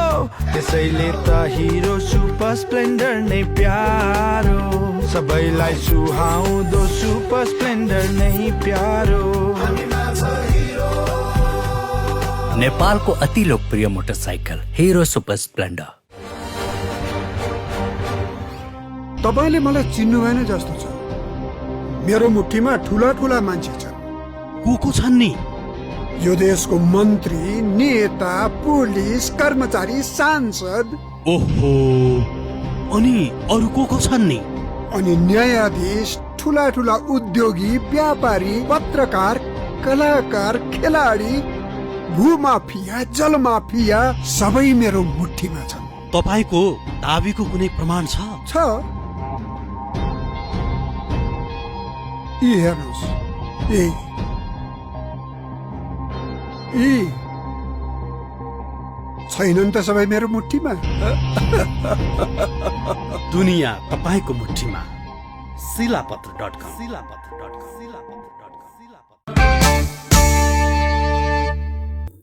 त्यसैले त हिरो सुपर स्प्लेन्डर नै प्यारो। सबैलाई सुहाउँदो सुपर स्प्लेन्डर नै प्यारो। नेपालको अति लोकप्रिय मोटरसाइकल हिरो सुपर स्प्लेन्डर। तपाईले मलाई चिन्नु भएन जस्तो छ। मेरो मुठीमा ठुला ठुला मान्छे छन्। को छन् नि? यो देशको मन्त्री, नेता, पुलिस, कर्मचारी, सांसद। ओहो, अनि अरू को छन् नि? अनि न्यायाधीश, ठुला ठुला उद्योगी, व्यापारी, पत्रकार, कलाकार, खेलाडी, भूमाफिया, जलमाफिया सबै मेरो मुठीमा छन्। तपाईको दाबीको कुनै प्रमाण छ? यी हेर्नुहोस्, यी छैनन् त सबै मेरो मुठीमा। दुनिया तपाईको मुठीमा। शिलापत्र.com।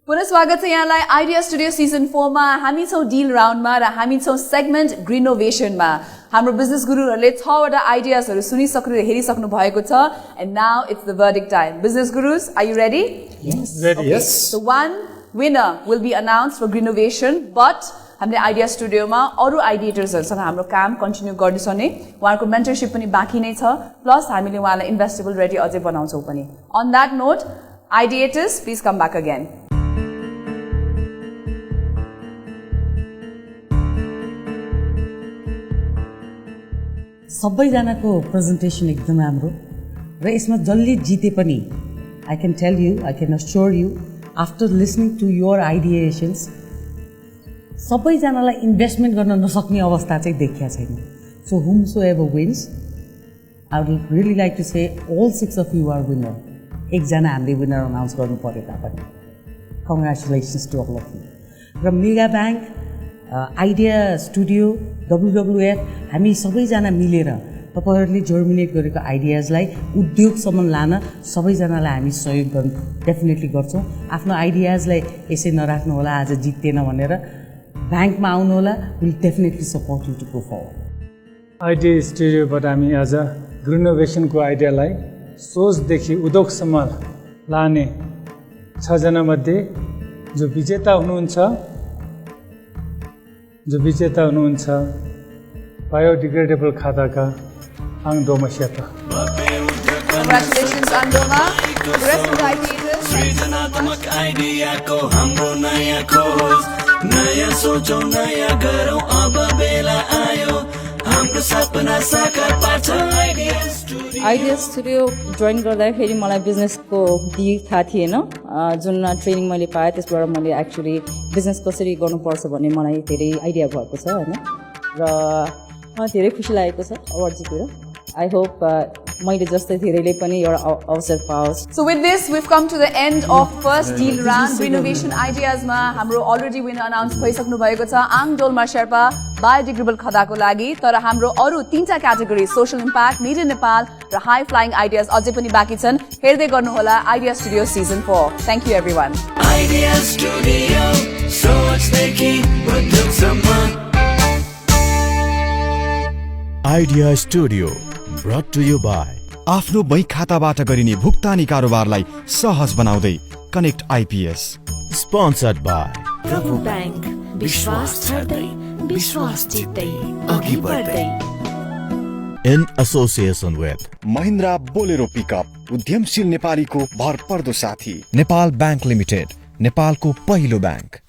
पुनः स्वागत छ यहाँलाई आइडिया स्टुडियो सिजन 4 मा। हामी छौं डिल राउन्डमा र हामी छौं सेगमेन्ट ग्रिनोभेसनमा। हाम्रो बिजनेस गुरुहरूले 6 वटा आइडियाजहरू सुनिसक्नु र हेरिसक्नु भएको छ। And now it's the verdict time. Business gurus, are you ready? Yes. Ready, yes. So one winner will be announced for ग्रिनोभेसन, but हामीले आइडिया स्टुडियोमा अरू आइडिएटर्सहरूसँग हाम्रो काम कन्टिन्यू गर्दैछौँ नि। उहाँहरूको मेन्टरसिप पनि बाँकी नै छ, प्लस हामीले उहाँलाई इन्भेस्टेबल रेडी अझै बनाउँछौँ पनि। On that note, ideators please come back again. सबैजनाको प्रेजेन्टेसन एकदम राम्रो र यसमा जसले जिते पनि I can tell you, I can assure you after listening to your ideations सबैजनालाई इन्भेस्टमेन्ट गर्न नसक्ने अवस्था चाहिँ देखिया छैन। So whomsoever wins, I would really like to say all 6 of you are winner। एकजना हामीले विनर अनाउन्स गर्नु पर्यो तापनि congratulations to all of you. र Mega Bank, Idea Studio, WWF हामी सबैजना मिलेर तपाईँहरूले जर्मिनेट गरेको आइडियाजलाई उद्योगसम्म लान सबैजनालाई हामी सहयोग गर्नु डेफिनेटली गर्छौँ। आफ्नो आइडियाजलाई यसै नराख्नु होला आज जित्तेन भनेर, ब्याङ्कमा आउनु होला। Will definitely support you to go forward. Idea स्टुडियोबाट हामी आज ग्रिनोभेसनको आइडियालाई सोचदेखि उद्योगसम्म लाने 6 जनामध्ये जो विजेता हुनुहुन्छ बायोडिग्रेडेबल खाताका आङडोमा Sherpa. Congratulations आङडोमा। The rest of the ideas। सृजनात्मक आइडियाको हाम्रो नयाँ खोज, नयाँ सोचौँ, नयाँ गरौँ, अब बेला आयो हाम्रो सपना साकार पार्छ Idea Studio. Idea studio join गर्दाखेरि मलाई बिजनेसको थाहा थिएन। जुन ट्रेनिङ मैले पाएँ त्यसबाट मैले एक्चुअली बिजनेस कसरी गर्नुपर्छ भन्ने मलाई धेरै आइडिया भएको छ होइन। र मलाई धेरै खुसी लागेको छ अवार्ड जितेर। आई होप मैले जस्तै धेरैले पनि एउटा अवसर पाओस्। So with this, we've come to the end of first deal round. Renovation Ideas मा हाम्रो already winner announce भइसक्नु भएको छ आङ डोल्मा शेर्पा बायोडिग्रेडेबल खदाको लागि। तर हाम्रो अरू 3टा category social impact, made in Nepal र हाई फ्लाइङ आइडियाज अझै पनि बाँकी छन्। हेर्दै गर्नुहोला Idea Studio season 4। Thank you everyone. Idea Studio सोचदेखि उद्योगसम्म। Idea Studio brought to you by आफ्नो बैंक खाताबाट गरिने भुक्तानी कारोबारलाई सहज बनाउँदै connect IPS. Sponsored by Prabhu bank, विश्वास छर्दै विश्वास जित्दै अघि बढ्दै। In association with Mahindra Bolero pickup, उद्यमशील नेपालीको भरपर्दो साथी। नेपाल बैंक लिमिटेड, नेपालको पहिलो बैंक।